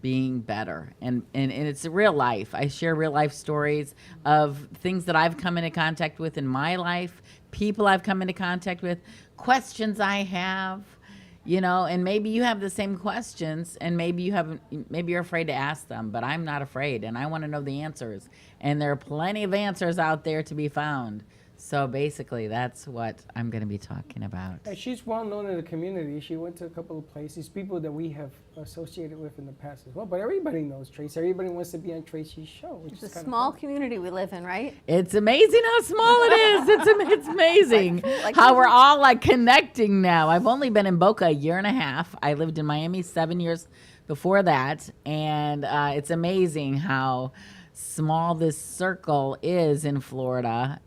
being better. And it's real life. I share real life stories of things that I've come into contact with in my life, people I've come into contact with, questions I have, and maybe you have the same questions, and maybe you're afraid to ask them, but I'm not afraid, and I want to know the answers. And there are plenty of answers out there to be found. So basically, that's what I'm going to be talking about. And she's well known in the community. She went to a couple of places, people that we have associated with in the past as well. But everybody knows Tracy. Everybody wants to be on Tracy's show. Which It's is a kind small community we live in, right? It's amazing how small it is. It's amazing how we're all like connecting now. I've only been in Boca a year and a half. I lived in Miami 7 years before that. And it's amazing how small this circle is in Florida,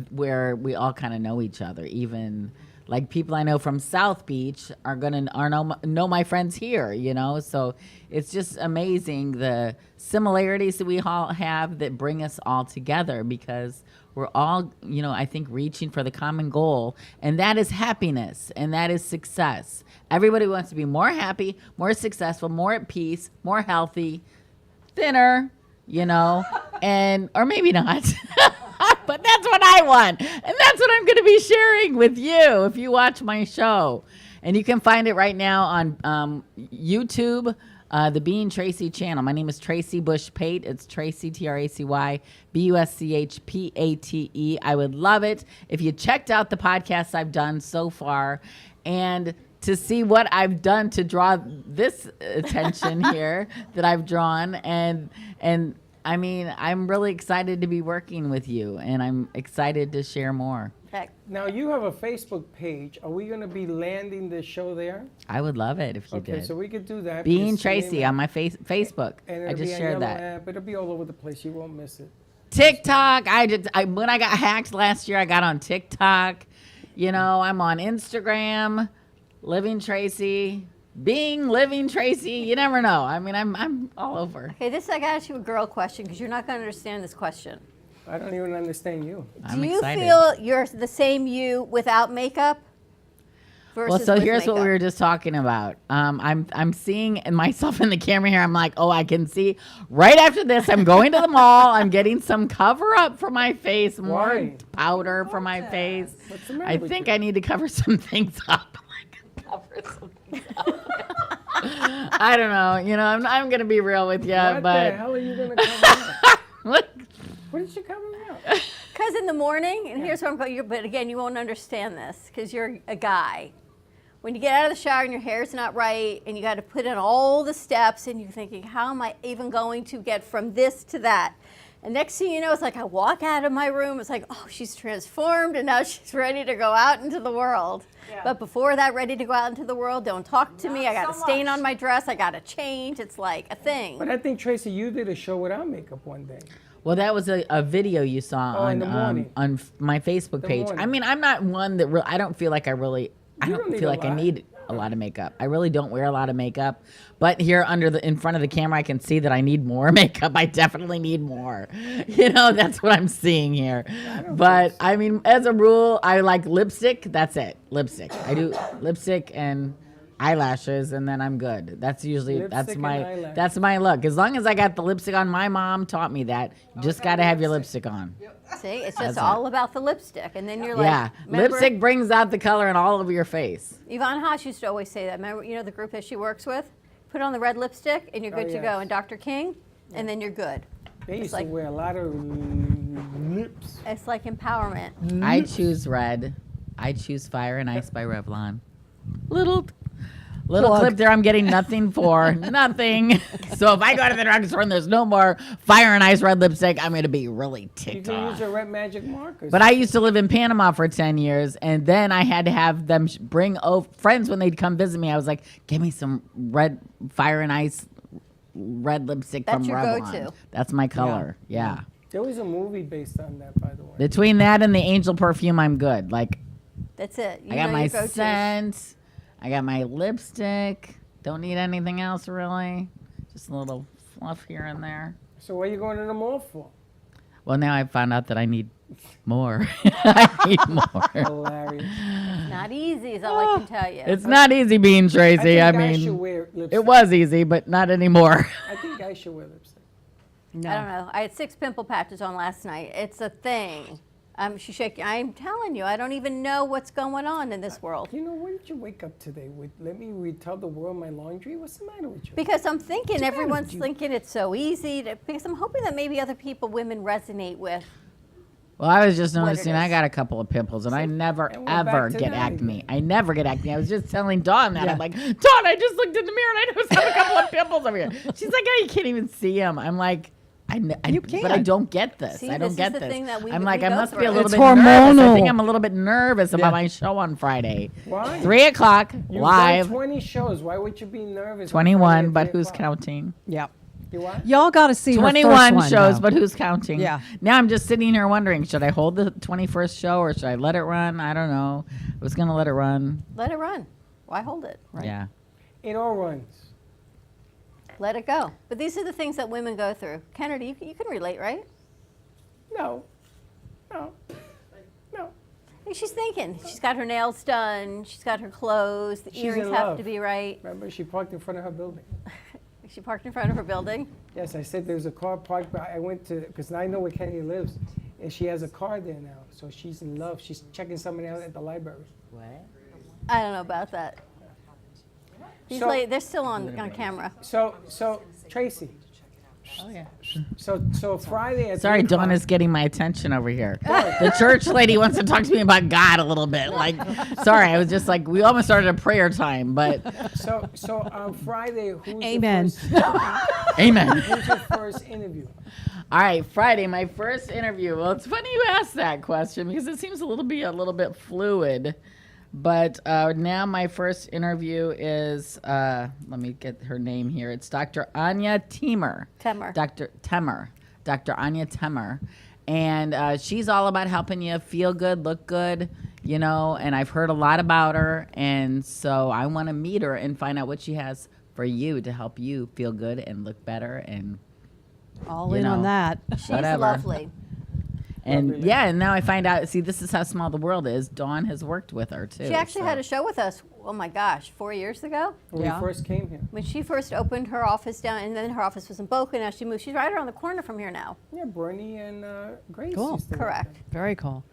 where we all kind of know each other. Even like people I know from South Beach are know my friends here, you know. So it's just amazing the similarities that we all have that bring us all together, because we're all, you know, I think reaching for the common goal, and that is happiness, and that is success. Everybody wants to be more happy, more successful, more at peace, more healthy, thinner, you know, and or maybe not. But that's what I want. And that's what I'm going to be sharing with you if you watch my show. And you can find it right now on YouTube, the Being Tracy channel. My name is Tracy Bush Pate. It's Tracy, Tracy, Bushpate. I would love it if you checked out the podcasts I've done so far, and to see what I've done to draw this attention here that I've drawn. And I mean, I'm really excited to be working with you, and I'm excited to share more. Now, you have a Facebook page. Are we going to be landing the show there? I would love it if you did. Okay, so we could do that. Being Tracy on my Facebook. And I just shared that. App. It'll be all over the place. You won't miss it. TikTok. When I got hacked last year, I got on TikTok. You know, I'm on Instagram. Living Tracy. Living Tracy, you never know. I mean, I'm all over. Okay, I got to ask you a girl question, because you're not going to understand this question. I don't even understand you. Do you feel you're the same you without makeup? Well, so here's what we were just talking about. I'm seeing myself in the camera here. I'm like, oh, I can see. Right after this, I'm going to the mall. I'm getting some cover up for my face, more powder for my face. What's the matter I with think you? I need to cover some things up. Cover some things up. I don't know. You know, I'm going to be real with you. What but the hell are you going to cover up? What did you cover up? Because in the morning, and here's where I'm going, but again, you won't understand this because you're a guy. When you get out of the shower and your hair's not right, and you got to put in all the steps, and you're thinking, how am I even going to get from this to that? And next thing you know, it's like I walk out of my room, it's like, oh, she's transformed, and now she's ready to go out into the world. Yeah. But before that, ready to go out into the world, don't talk to me, I got a stain on my dress, I got to change, it's like a thing. But I think, Tracy, you did a show without makeup one day. Well, that was a video you saw on my Facebook page. I mean, I'm not one that I don't feel like I need a lot of makeup. I really don't wear a lot of makeup. But here in front of the camera, I can see that I need more makeup. I definitely need more. You know, that's what I'm seeing here. But I mean, as a rule, I like lipstick. That's it. Lipstick. I do lipstick and eyelashes, and then I'm good. That's usually that's my look. As long as I got the lipstick on, my mom taught me that you just got to have your lipstick on. See, it's just all about the lipstick, and then you're like, yeah, lipstick brings out the color in all of your face. Yvonne Haas used to always say that. Remember, you know the group that she works with? Put on the red lipstick, and you're good to go. And Dr. King, and then you're good. They used to wear a lot of lips. It's like empowerment. I choose red. I choose Fire and Ice by Revlon. Little clip there I'm getting nothing for. Nothing. So if I go to the drugstore and there's no more Fire and Ice red lipstick, I'm going to be really ticked off. You can use your red magic markers. But I used to live in Panama for 10 years, and then I had to have them bring friends when they'd come visit me. I was like, give me some red Fire and Ice red lipstick from Revlon. That's your go-to. That's my color. Yeah. There was a movie based on that, by the way. Between that and the Angel perfume, I'm good. Like, that's it. I got my scent. I got my lipstick. Don't need anything else, really. Just a little fluff here and there. So what are you going to the mall for? Well, now I found out that I need more. I need more. Hilarious. It's not easy, is all I can tell you. It's not easy being Tracy. I guys mean, should wear lipstick. It was easy, but not anymore. I think guys should wear lipstick. No. I don't know. I had 6 pimple patches on last night. It's a thing. She's shaking. I'm telling you, I don't even know what's going on in this world. You know, what did you wake up today with? Let me retell the world my laundry. What's the matter with you? Because I'm thinking everyone's thinking it's so easy. Because I'm hoping that maybe other women resonate with Well, I was just what it noticing I is. got a couple of pimples, and I never, And we're ever back to get that acne. again. I never get acne. I was just telling Dawn that. Yeah. I'm like, Dawn, I just looked in the mirror, and I noticed I have a couple of pimples over here. She's like, oh, you can't even see them. I'm like, You but I can. don't get this. See, I don't this get is the this. thing that we- I'm we like, I go must be through. a little It's bit nervous. I hormonal. think I'm a little bit nervous about Yeah. my show on Friday. Why? 3 o'clock, You've live, done 20 shows. Why would you be nervous? on 21, Friday at but 3 who's o'clock? counting? Yeah. You what? Y'all got to see her first 21 one, shows, though. but who's counting? Yeah. Now I'm just sitting here wondering, should I hold the 21st show or should I let it run? I don't know. I was going to let it run. Let it run. Why hold it? Yeah. It all runs. Let it go. But these are the things that women go through. Kennedy, you can relate, right? No. No. No. Hey, she's thinking. She's got her nails done. She's got her clothes. The She's earrings in have love. to be right. Remember, she parked in front of her building. She parked in front of her building. Yes, I said there was a car parked, but I went to, because I know where Kenny lives, and she has a car there now. So she's in love. She's checking somebody out at the library. What? I don't know about that. These So- they're still on camera. So Tracy. Oh, yeah. So Friday at Sorry, 3 Dawn o'clock- is getting my attention over here. The church lady wants to talk to me about God a little bit. Like, sorry, I was just like, we almost started a prayer time, but So on Friday, who's Amen. Your first, amen. who's your first interview? All right, Friday, my first interview. Well, it's funny you asked that question because it seems a little bit fluid. But now my first interview is, let me get her name here. It's Dr. Anya Temer. Dr. Anya Temer. And she's all about helping you feel good, look good, you know, and I've heard a lot about her. And so I want to meet her and find out what she has for you to help you feel good and look better and All you in on know, that. She's whatever. lovely. And yeah, and now I find out, see, this is how small the world is. Dawn has worked with her too. She actually so. had a show with us, oh my gosh, 4 years ago? When we first came here. When she first opened her office down, and then her office was in Boca, now she moved. She's right around the corner from here now. Yeah, Bernie and Grace. Cool. used to work Correct. there. Very cool.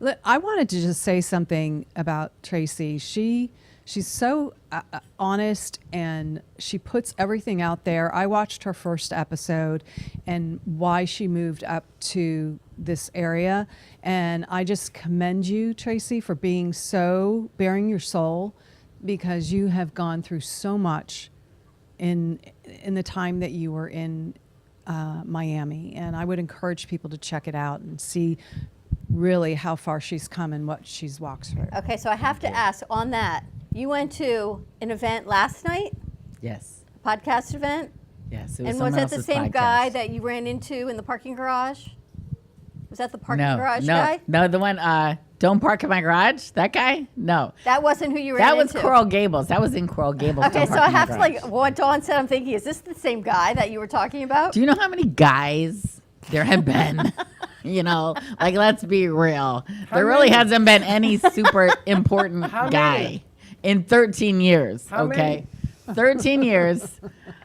Look, I wanted to just say something about Tracy. She's so honest, and she puts everything out there. I watched her first episode and why she moved up to this area, and I just commend you, Tracy, for being so bearing your soul, because you have gone through so much in the time that you were in Miami, and I would encourage people to check it out and see really how far she's come and what she's walked through. Okay, so I have to ask on that. You went to an event last night, Yes. a podcast event, Yes. It was and was someone that the else's same podcast. guy that you ran into in the parking garage? Was that the parking No, garage no, guy? no, the one, don't park in my garage. That guy? No. That wasn't who you ran That was into. Coral Gables. That was in Coral Gables. Okay, Don't so park I in my have to garage. what Dawn said. I'm thinking, is this the same guy that you were talking about? Do you know how many guys there have been? You know, like, let's be real. There really many? hasn't been any super important How guy many? in 13 years. How okay? 13 years.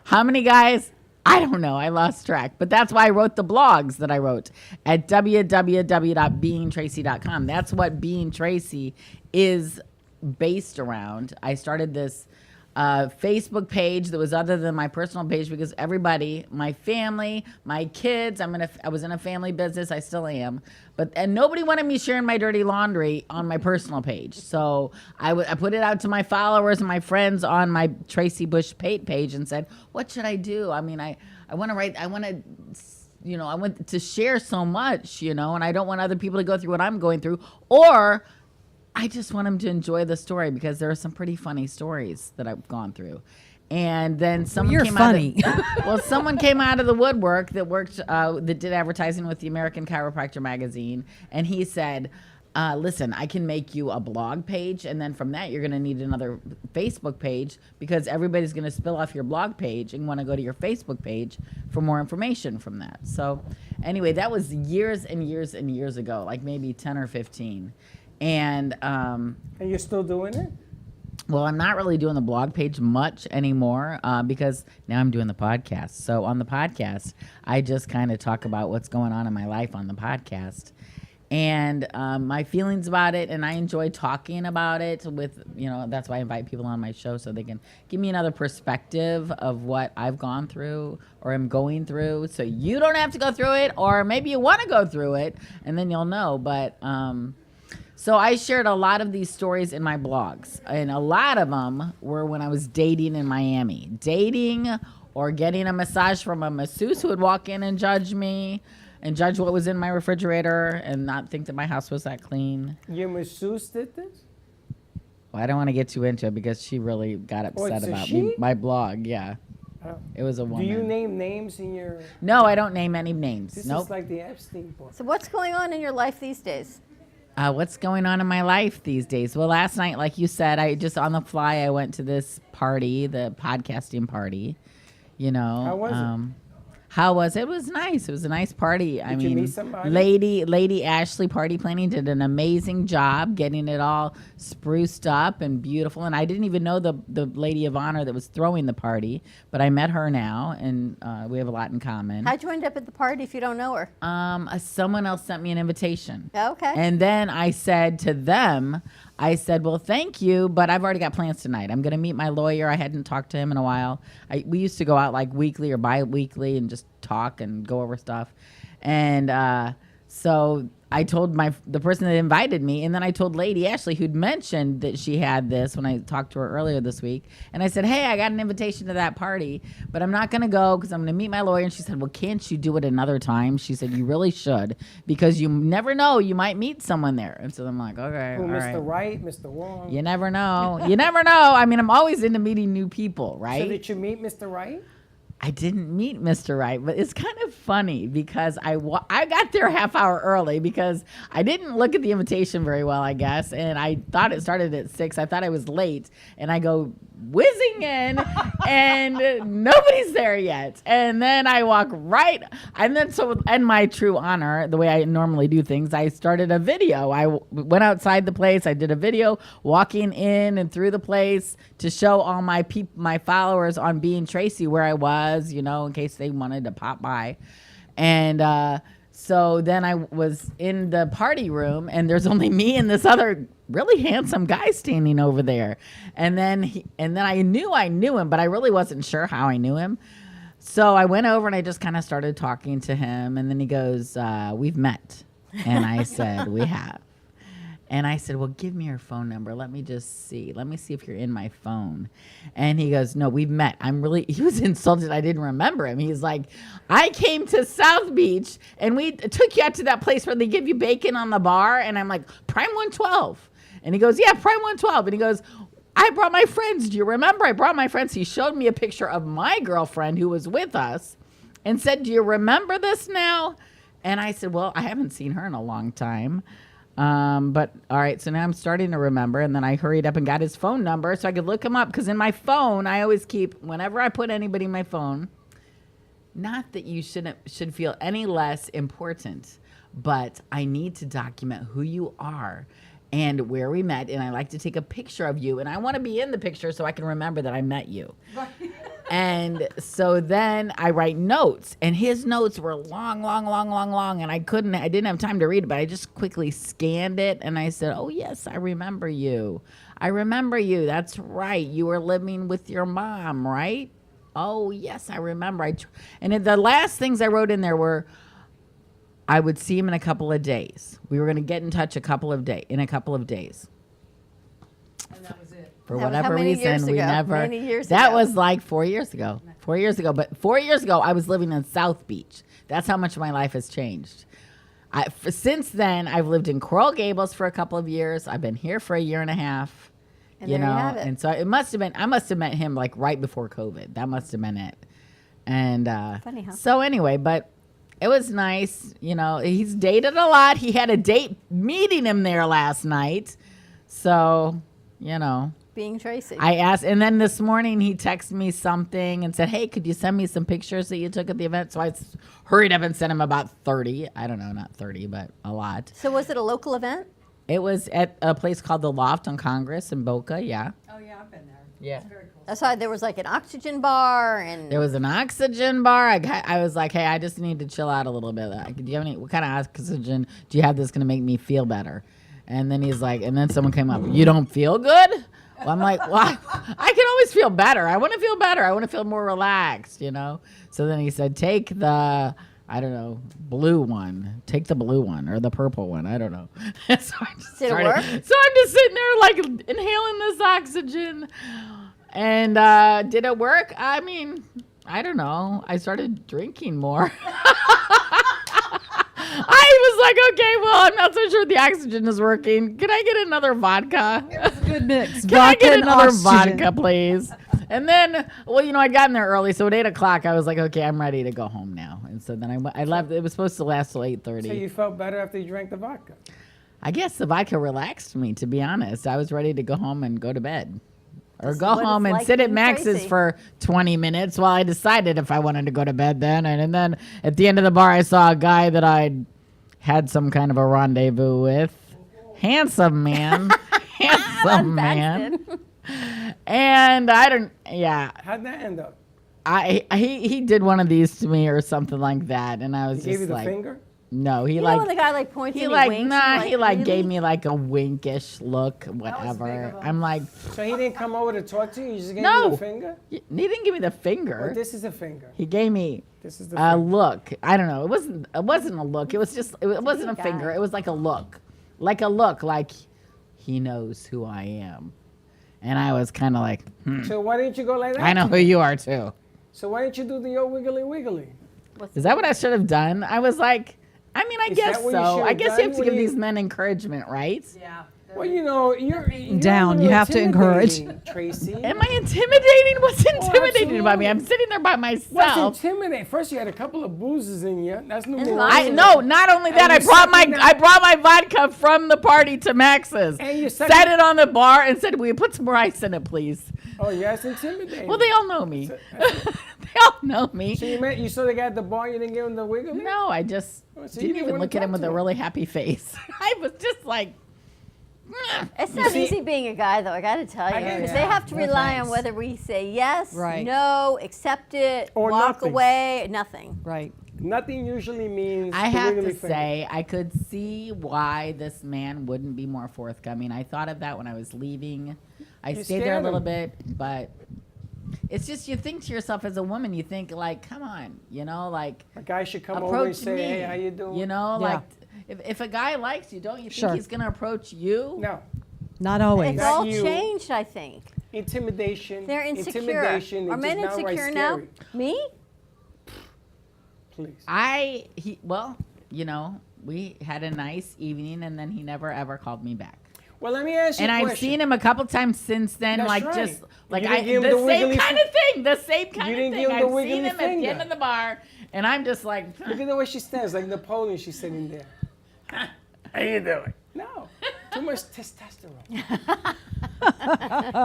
How many guys? I don't know. I lost track. But that's why I wrote the blogs that I wrote at www.beingtracy.com. That's what Being Tracy is based around. I started this Facebook page that was other than my personal page because everybody, my family, my kids, I was in a family business. I still am. And nobody wanted me sharing my dirty laundry on my personal page. So I put it out to my followers and my friends on my Tracy Bush page and said, what should I do? I mean, I want to write, I want to share so much, you know, and I don't want other people to go through what I'm going through, or I just want them to enjoy the story because there are some pretty funny stories that I've gone through. And then someone you're came funny. someone came out of the woodwork that worked, that did advertising with the American Chiropractor magazine. And he said, listen, I can make you a blog page. And then from that, you're going to need another Facebook page because everybody's going to spill off your blog page and want to go to your Facebook page for more information from that. So anyway, that was years and years and years ago, like maybe 10 or 15. And you're still doing it? Well, I'm not really doing the blog page much anymore because now I'm doing the podcast. So on the podcast, I just kind of talk about what's going on in my life on the podcast. and my feelings about it, and I enjoy talking about it with, that's why I invite people on my show so they can give me another perspective of what I've gone through or am going through, so you don't have to go through it, or maybe you want to go through it, and then you'll know. But so I shared a lot of these stories in my blogs, and a lot of them were when I was dating in Miami, or getting a massage from a masseuse who would walk in and judge me and judge what was in my refrigerator and not think that my house was that clean. Your masseuse did this? Well, I don't want to get too into it because she really got upset about my blog. Yeah. Oh. It was a woman. Do you name names in your... No, I don't name any names. This nope. is like the Epstein book. So what's going on in your life these days? What's going on in my life these days? Well, last night, like you said, I just on the fly, I went to this party, the podcasting party. How was it? How was it? It was nice. It was a nice party. Did you meet somebody? Lady Ashley Party Planning did an amazing job getting it all spruced up and beautiful. And I didn't even know the lady of honor that was throwing the party, but I met her now, and we have a lot in common. How'd you end up at the party if you don't know her? Someone else sent me an invitation. Okay. And then I said to them, well, thank you, but I've already got plans tonight. I'm going to meet my lawyer. I hadn't talked to him in a while. We used to go out like weekly or bi-weekly and just talk and go over stuff. And so I told the person that invited me, and then I told Lady Ashley, who'd mentioned that she had this when I talked to her earlier this week. And I said, hey, I got an invitation to that party, but I'm not going to go because I'm going to meet my lawyer. And she said, well, can't you do it another time? She said, you really should, because you never know. You might meet someone there. And so I'm like, okay, all right. Mr. Right, Mr. Wrong. You never know. You never know. I mean, I'm always into meeting new people, right? So did you meet Mr. Right? I didn't meet Mr. Right, but it's kind of funny because I got there a half hour early because I didn't look at the invitation very well, I guess, and I thought it started at 6. I thought I was late, and I go whizzing in, and nobody's there yet. And then I walk right, and then in my true honor, the way I normally do things, I started a video. I went outside the place. I did a video walking in and through the place to show all my followers on Being Tracy where I was, in case they wanted to pop by. And so then I was in the party room, and there's only me and this other really handsome guy standing over there. And then I knew him, but I really wasn't sure how I knew him. So I went over and I just kind of started talking to him, and then he goes, we've met. And I said, we have. And I said, well, give me your phone number. Let me just see. Let me see if you're in my phone. And he goes, no, we've met. He was insulted. I didn't remember him. He's like, I came to South Beach and we took you out to that place where they give you bacon on the bar. And I'm like, Prime 112. And he goes, yeah, Prime 112. And he goes, I brought my friends. Do you remember? I brought my friends. He showed me a picture of my girlfriend who was with us and said, do you remember this now? And I said, well, I haven't seen her in a long time. But all right, so now I'm starting to remember, and then I hurried up and got his phone number so I could look him up, because in my phone, I always keep, whenever I put anybody in my phone, not that you should feel any less important, but I need to document who you are and where we met, and I like to take a picture of you, and I want to be in the picture so I can remember that I met you. And so then I write notes, and his notes were long, and I didn't have time to read it, but I just quickly scanned it, and I said, oh yes, I remember you. That's right. You were living with your mom, right? Oh yes, I remember. And the last things I wrote in there were, I would see him in a couple of days. We were going to get in touch in a couple of days. And that was it. For whatever reason, we never. Many years that ago. was like 4 years ago. 4 years ago. But 4 years ago, I was living in South Beach. That's how much my life has changed. Since then, I've lived in Coral Gables for a couple of years. I've been here for a year and a half. And there you have it. And so it must have been. I must have met him like right before COVID. That must have been it. And funny, huh? So anyway, but it was nice. He's dated a lot. He had a date meeting him there last night. So, Being Tracy. I asked, and then this morning he texted me something and said, hey, could you send me some pictures that you took at the event? So I hurried up and sent him about 30. I don't know, not 30, but a lot. So was it a local event? It was at a place called The Loft on Congress in Boca, yeah. Oh, yeah, I've been there. Yeah. That's why there was like an oxygen bar and There was an oxygen bar. I was like, hey, I just need to chill out a little bit. Like, do you have any? What kind of oxygen do you have that's gonna make me feel better? And then he's like, and then someone came up. You don't feel good? Well, I'm like, well, I can always feel better. I want to feel better. I want to feel more relaxed, you know. So then he said, take the, I don't know, blue one. Take the blue one or the purple one. I don't know. So I just Did it work? So I'm just sitting there like inhaling this oxygen. And did it work? I mean, I don't know. I started drinking more. I was like, okay, well, I'm not so sure the oxygen is working. Can I get another vodka? It was a good mix. Can I get another oxygen. vodka, please? And then, well, you know, I'd gotten there early, so at 8 o'clock, I was like, okay, I'm ready to go home now. And so then I left. It was supposed to last till 8:30. So you felt better after you drank the vodka? I guess the vodka relaxed me, to be honest. I was ready to go home and go to bed. Or This go is what home it's and like sit at being Max's Tracy. for 20 minutes while I decided if I wanted to go to bed then. And then at the end of the bar, I saw a guy that I'd had some kind of a rendezvous with. Handsome man. Handsome man. And I don't, yeah. How'd that end up? He did one of these to me or something like that. And I was He just gave you the like. finger? No, he you like. know when the guy like points He and like, he winks, nah, and, he like really? gave me like a winkish look, whatever. I'm like, So he didn't come over to talk to you? He just gave No. you the finger? he didn't give me the finger. Well, this is a finger. He gave me This is the a finger. look. I don't know. It wasn't a look. It was just, it wasn't a guy. finger. It was like a look. Like he knows who I am. And I was kind of like, So why didn't you go like that? I know who you are too. So why didn't you do the old wiggly wiggly? Is that what I should have done? I was like, I mean, I Is guess that what you so. should I have guess done you have to when give you- these men encouragement, right? Yeah. Well, you know, you're Down. a little You have to encourage. intimidating, Tracy. Am I intimidating? What's intimidating about me? I'm sitting there by What's myself. intimidating? First, you had a couple of boozes in you. That's And number lots one. I no, not only that, And I you brought my sucking down- I brought my vodka from the party to Max's. And you Set sucking- it on the bar and said, "Will you put some more ice in it, please?" Oh, yeah, it's intimidating. Well, they all know me. They all know me. So you saw the guy at the bar, you didn't give him the wiggly? No, I just Oh, so you didn't didn't even wanna look at him talk with to a him. really happy face. I was just like, It's not see- easy being a guy, though. I got to tell you, get because it. they have to No rely thanks. on whether we say yes, Right. no, accept it, Or walk nothing. away, nothing. Right. Nothing usually means I the have wiggly to finger. say, I could see why this man wouldn't be more forthcoming. I thought of that when I was leaving. I You stayed there a scared little him. bit, but it's just you think to yourself as a woman, you think like, come on, you know, like A guy should come over and approach say, me. hey, how you doing? You know, Yeah. like if a guy likes you, don't you think Sure. he's gonna approach you? No. Not always. It's Not all you. changed, I think. Intimidation. They're insecure. Intimidation Are is men just downright insecure now? scary. Me? Please. Well, you know, we had a nice evening and then he never ever called me back. Well, let me ask you And a I've question. seen him a couple times since then, That's like right. just like You I didn't give the him the same wiggly kind fi- of thing, the same kind You of didn't thing. give him the I've wiggly seen him at the end finger. of the bar, and I'm just like, Look at the way she stands, like Napoleon. She's sitting there. How you doing? No, too much testosterone.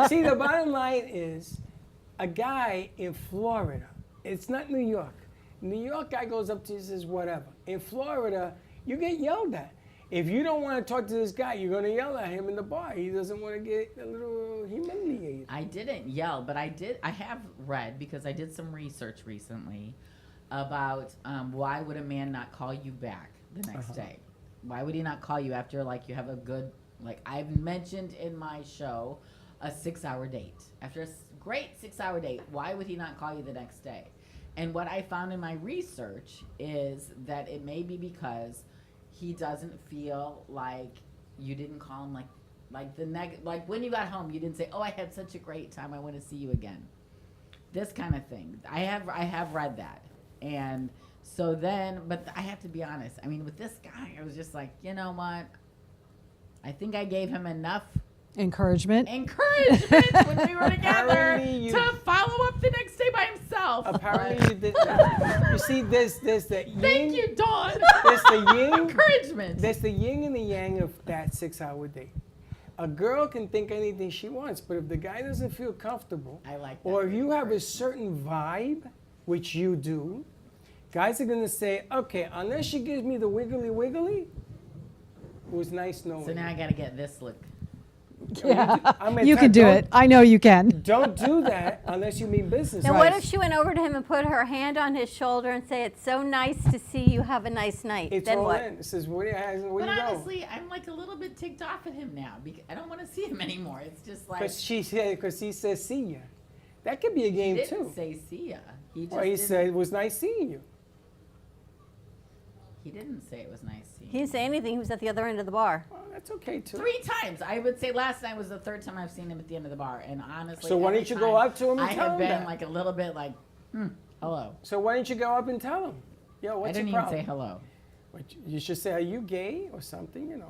See, the bottom line is, a guy in Florida. It's not New York. New York guy goes up to you and says whatever. In Florida, you get yelled at. If you don't want to talk to this guy, you're going to yell at him in the bar. He doesn't want to get a little humiliated. I didn't yell, but I have read, because I did some research recently about why would a man not call you back the next day? Why would he not call you after like you have a good, like I've mentioned in my show, a 6-hour date. After a great 6-hour date, why would he not call you the next day? And what I found in my research is that it may be because he doesn't feel like you didn't call him like when you got home, you didn't say, "Oh, I had such a great time. I want to see you again." This kind of thing. I have read that. And so then, but I have to be honest. I mean, with this guy, I was just like, you know what? I think I gave him enough Encouragement. when we were together Apparently you- to follow up the next day by himself. Apparently you did not. You see, there's the yin. Thank you, Dawn. There's the yin. Encouragement. There's the yin and the yang of that 6-hour date. A girl can think anything she wants, but if the guy doesn't feel comfortable, I like that. or if you have a certain vibe, which you do, guys are gonna say, okay, unless she gives me the wiggly wiggly, it was nice knowing So now you. I got to get this look. You can do it. I know you can. Don't do that unless you mean business. Now, what if she went over to him and put her hand on his shoulder and say, "It's so nice to see you. Have a nice night." It's then all what? in. It says, where do But you go? honestly, I'm like a little bit ticked off at him now because I don't want to see him anymore. It's just like Because he says, see ya. That could be a game he didn't too. say see ya. He just Well, he didn't- said it was nice seeing you. He didn't say it was nice seeing. He didn't say anything. He was at the other end of the bar. Well, that's okay too. 3 times. I would say last night was the 3rd time I've seen him at the end of the bar, and honestly, So why every didn't you go time up to him and I tell have him been that? like a little bit like, hello. So why didn't you go up and tell him? Yo, what's I didn't your even problem? say hello. But you should say, are you gay or something,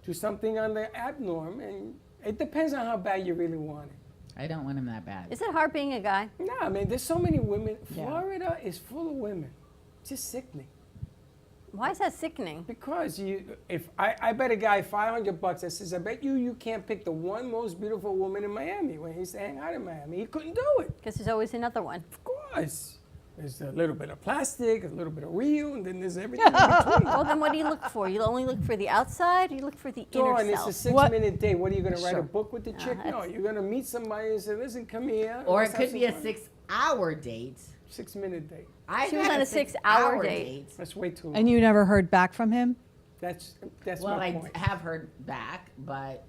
Do something on the abnorm, and it depends on how bad you really want it. I don't want him that bad. Is it hard being a guy? No, I mean, there's so many women. Yeah. Florida is full of women. It's just sickening. Why is that sickening? Because if I bet a guy $500, I says, I bet you can't pick the one most beautiful woman in Miami when he's hang out in Miami. He couldn't do it. Because there's always another one. Of course. There's a little bit of plastic, a little bit of real, and then there's everything in between. Well, then what do you look for? You only look for the outside, or you look for the inner Dawn, it's self? a 6-minute date. What are you going to write Sure. a book with the chick? No, you're going to meet somebody and say, listen, come here. Or let's it have could be a some fun." 6-hour date. 6-minute date. She was on a 6-hour date. That's way too long. And you never heard back from him? That's Well, my I point. have heard back, but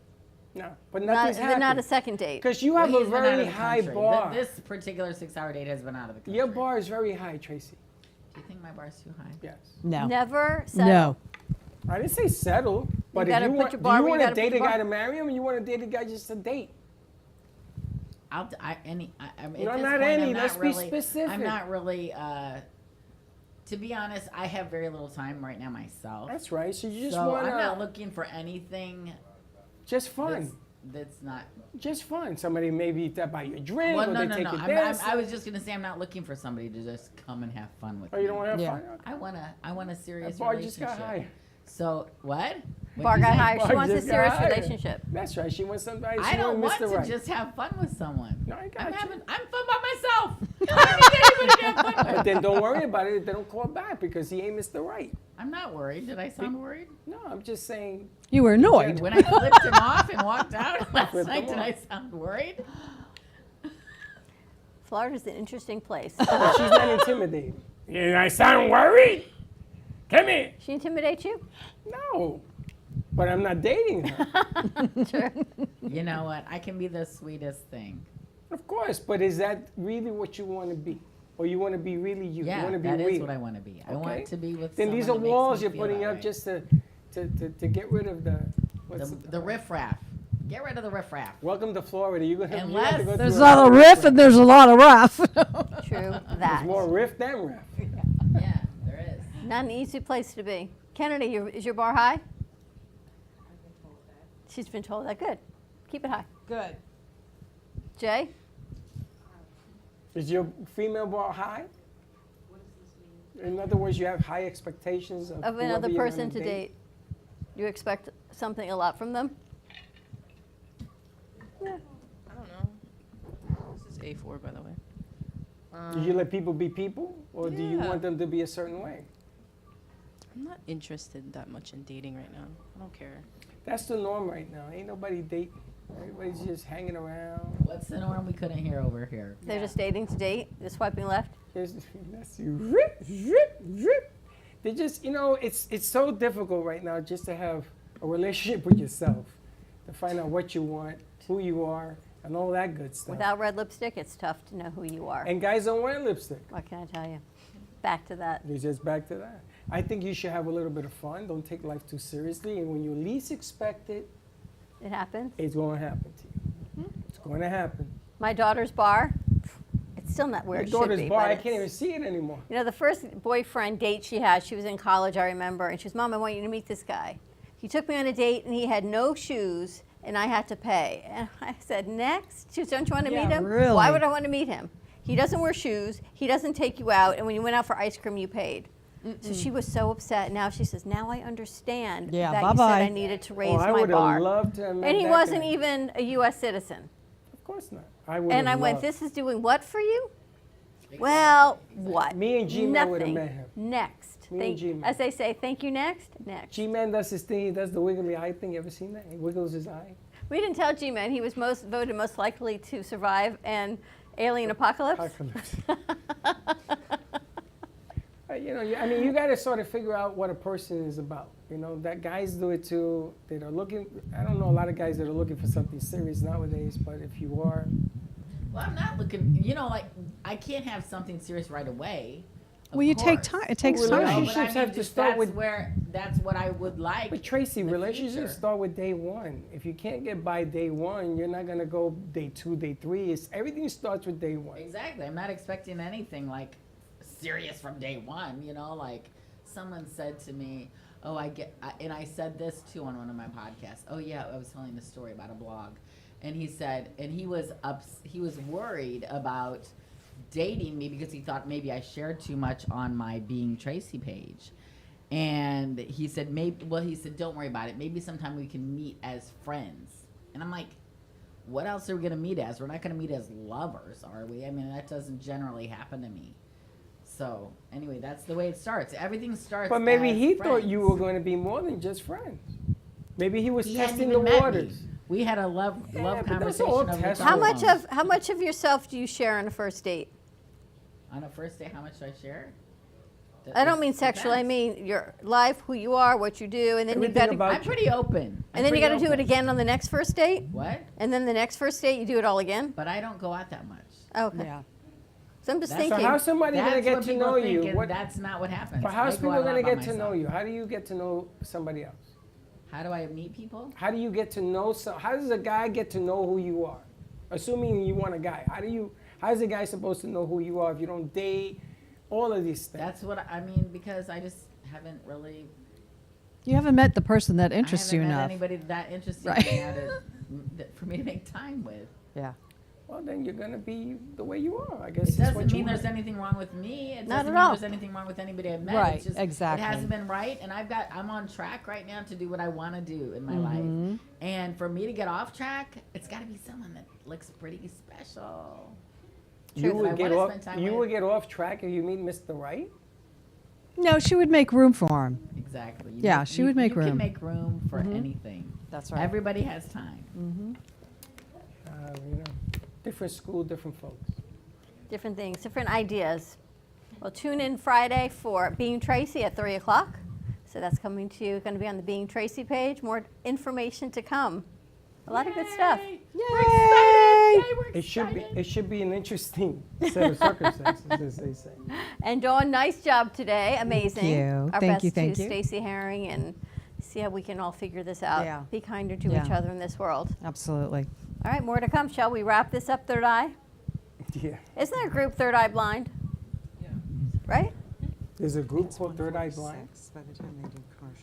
No, but Not, nothing's but not happened. a second date. Because you have Well, a he's been out of very the high country. bar. This particular 6-hour date has been out of the country. Your bar is very high, Tracy. Do you think my bar's too high? Yes. No. Never settle. No. I didn't say settle, but if gotta you put want, your do bar you where you want to gotta put date a your guy bar. to marry him, or you want to date a guy just to date? I'm No, not any. Let's be really, specific. I'm not really. To be honest, I have very little time right now myself. That's right. So you just so want I'm not looking for anything. just fun. That's not. Just fun. Somebody maybe that buy you a drink, Well, or no, they no, take no. you I dancing. was just gonna say I'm not looking for somebody to just come and have fun with Oh, me. you don't want to have fun? I want a serious That bar relationship. just got high. So what? Bar got higher. She Bar wants a just got serious higher. relationship. That's right. She wants somebody. I she don't want Mr. to Right. just have fun with someone. No, I got you. I'm fun by myself. I don't need anybody to have fun with. But then don't worry about it if they don't call back because he ain't Mr. Right. I'm not worried. Did I sound worried? No, I'm just saying. You were annoyed. When I flipped him off and walked out last Flipped night, him did I off. sound worried? Florida's an interesting place. But she's not intimidating. Yeah, I sound worried. Come here. She intimidates you? No, but I'm not dating her. Sure. You know what? I can be the sweetest thing. Of course, but is that really what you want to be? Or you want to be really you? You Yeah, want to be that real? is what I want to be. I Okay. want to be with Then someone these are that makes walls me you're feel putting that up way. just to get rid of the The riffraff. Get rid of the riffraff. Welcome to Florida. You're gonna have Unless to go There's a through lot of riff and there's a lot of rough. True There's that. more riff than riff. Yeah, there is. Not an easy place to be. Kennedy, is your bar high? She's been told that. Good. Keep it high. Good. Jay? Is your female bar high? In other words, you have high expectations of Of whoever another you're person gonna to date. You expect something a lot from them? I don't know. This is A4, by the way. Do you let people be people, or do you Yeah. want them to be a certain way? I'm not interested that much in dating right now. I don't care. That's the norm right now. Ain't nobody dating. Everybody's just hanging around. What's the norm we couldn't hear over here? They're just dating to date? They're swiping left? That's you. Rip, rip, rip. They just, it's so difficult right now just to have a relationship with yourself, to find out what you want, who you are, and all that good stuff. Without red lipstick, it's tough to know who you are. And guys don't wear lipstick. What can I tell you? Back to that. It's just back to that. I think you should have a little bit of fun. Don't take life too seriously. And when you least expect it, It happens. it's going to happen to you. It's going to happen. My daughter's bar, it's still not where Your it should daughter's be. bar, but I can't it's- even see it anymore. You know, the first boyfriend date she had, she was in college, I remember, and she was, Mom, I want you to meet this guy. He took me on a date, and he had no shoes, and I had to pay. And I said, next? She said, don't you want to Yeah, meet him? really? Why would I want to meet him? He doesn't wear shoes. He doesn't take you out. And when you went out for ice cream, you paid. So she was so upset. Now she says, now I understand Yeah, that bye-bye. you said I needed to raise I my would bar. have loved to have met And he that wasn't guy. even a U.S. citizen. Of course not. I would And I have went, loved. this is doing what for you? Well, what? Me and G-Man would have Nothing. met him. Next. Me and G-Man. As they say, thank you next. Next. G-Man does his thing. He does the wiggly eye thing. You ever seen that? He wiggles his eye. We didn't tell G-Man he was voted most likely to survive an alien apocalypse. I mean, you got to sort of figure out what a person is about. That guys do it too. That are looking. I don't know a lot of guys that are looking for something serious nowadays. But if you are, well, I'm not looking. Like I can't have something serious right away. Well, you take time. It takes time. Relationships have to start with. That's what I would like. But Tracy, relationships start with day one. If you can't get by day one, you're not gonna go day 2, day 3. Everything starts with day 1. Exactly. I'm not expecting anything like serious from day one. Like someone said to me, "Oh, and I said this too on one of my podcasts. Oh yeah, I was telling the story about a blog, and he said, and he was worried about dating me because he thought maybe I shared too much on my Being Tracy page. And he said, don't worry about it. Maybe sometime we can meet as friends. And I'm like, what else are we going to meet as? We're not going to meet as lovers, are we? I mean, that doesn't generally happen to me. So anyway, that's the way it starts. Everything starts. But maybe as he friends. thought you were going to be more than just friends. Maybe he was testing the waters. We had a love conversation. How much of yourself do you share on a first date? On a first date, how much do I share? I don't mean sexual. I mean your life, who you are, what you do, and then you got to. I'm pretty open. And then you got to do it again on the next first date. What? And then the next first date, you do it all again. But I don't go out that much. Okay. Yeah. So I'm just thinking. So how's somebody going to get to know you? That's not what happens. But how's people going to get to know you? How do you get to know somebody else? How do I meet people? How do you get to know how does a guy get to know who you are? Assuming you want a guy. How is a guy supposed to know who you are if you don't date? All of these things. That's what I mean, because I just haven't really. You haven't met the person that interests you enough. Anybody that interests Right. me for me to make time with. Yeah. Well, then you're gonna be the way you are. I guess It doesn't mean there's anything wrong with me. It Not doesn't at mean all. there's anything wrong with anybody I've met. Right, It's just, exactly. It hasn't been right, and I'm on track right now to do what I want to do in my Mm-hmm. life. And for me to get off track, it's got to be someone that looks pretty special. You would get off track if you meet Mr. Right? No, she would make room for him. Exactly. She would make room. You can make room for Mhm. anything. That's right. Everybody has time. Mm-hmm. Different school, different folks. Different things, different ideas. Well, tune in Friday for Being Tracy at 3 o'clock. So that's coming to you. Going to be on the Being Tracy page. More information to come. A lot of good stuff. Yay! It should be an interesting set of circumstances, as they say. And Dawn, nice job today. Amazing. you. Our Thank you, best thank to you. Stacey Herring, and see how we can all figure this out. Yeah. Be kinder to Yeah. each other in this world. Absolutely. All right, more to come. Shall we wrap this up, Third Eye? Yeah. Isn't there a group, Third Eye Blind? Yeah. Right? There's a group called Third Eye Blind.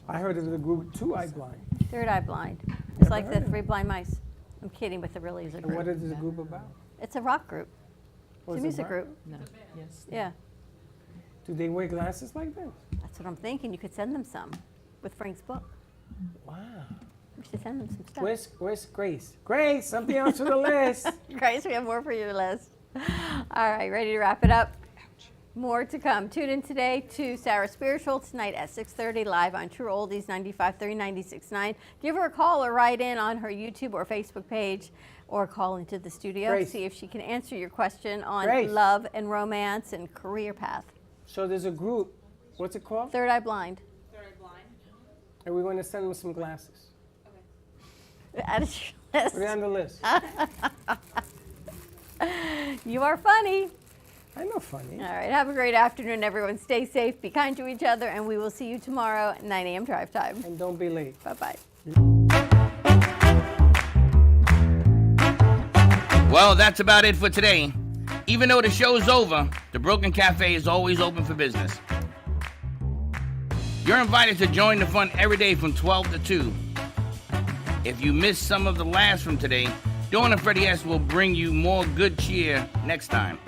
I heard of the group Two Eye Blind. Third Eye Blind. It's like heard the of it. Three Blind Mice. I'm kidding, but it really is a And group. what is the group about? It's a rock group. Oh, It's a it's a music rock? group. No. Yes. Yeah. Do they wear glasses like this? That's what I'm thinking. You could send them some with Frank's book. Wow. We should send them some stuff. Where's Grace? Grace, something else for the list. Grace, we have more for your list. All right, ready to wrap it up? More to come. Tune in today to Sarah Spiritual tonight at 6:30 live on True Oldies 95.3, 96.9. Give her a call or write in on her YouTube or Facebook page or call into the studio. Grace. See if she can answer your question on Grace. love and romance and career path. So there's a group. What's it called? Third Eye Blind. And we're going to send them some glasses. Add it to your list. Put it on the list. You are funny. I'm not funny. All right, have a great afternoon, everyone. Stay safe, be kind to each other, and we will see you tomorrow at 9 a.m. drive time. And don't be late. Bye-bye. Well, that's about it for today. Even though the show's over, the Broken Cafe is always open for business. You're invited to join the fun every day from 12 to 2. If you missed some of the laughs from today, Dawn and Freddie S. will bring you more good cheer next time.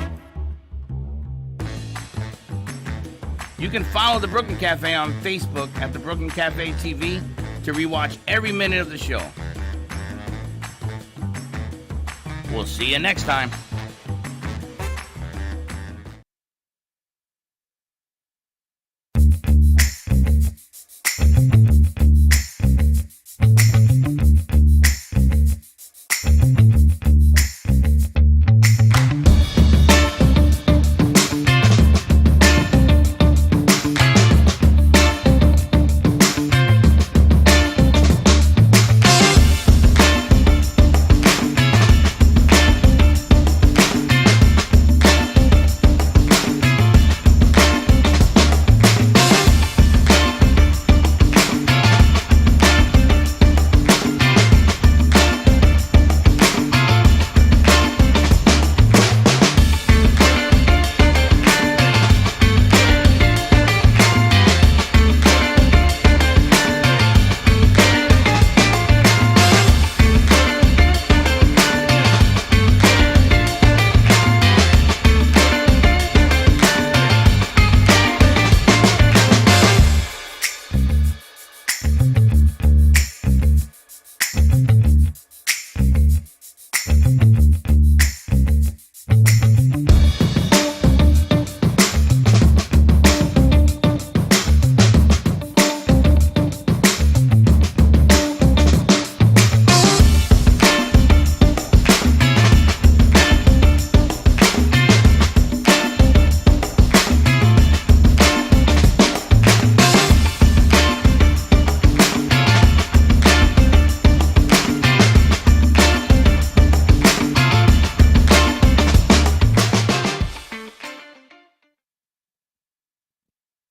You can follow the Brooklyn Cafe on Facebook at the Brooklyn Cafe TV to rewatch every minute of the show. We'll see you next time.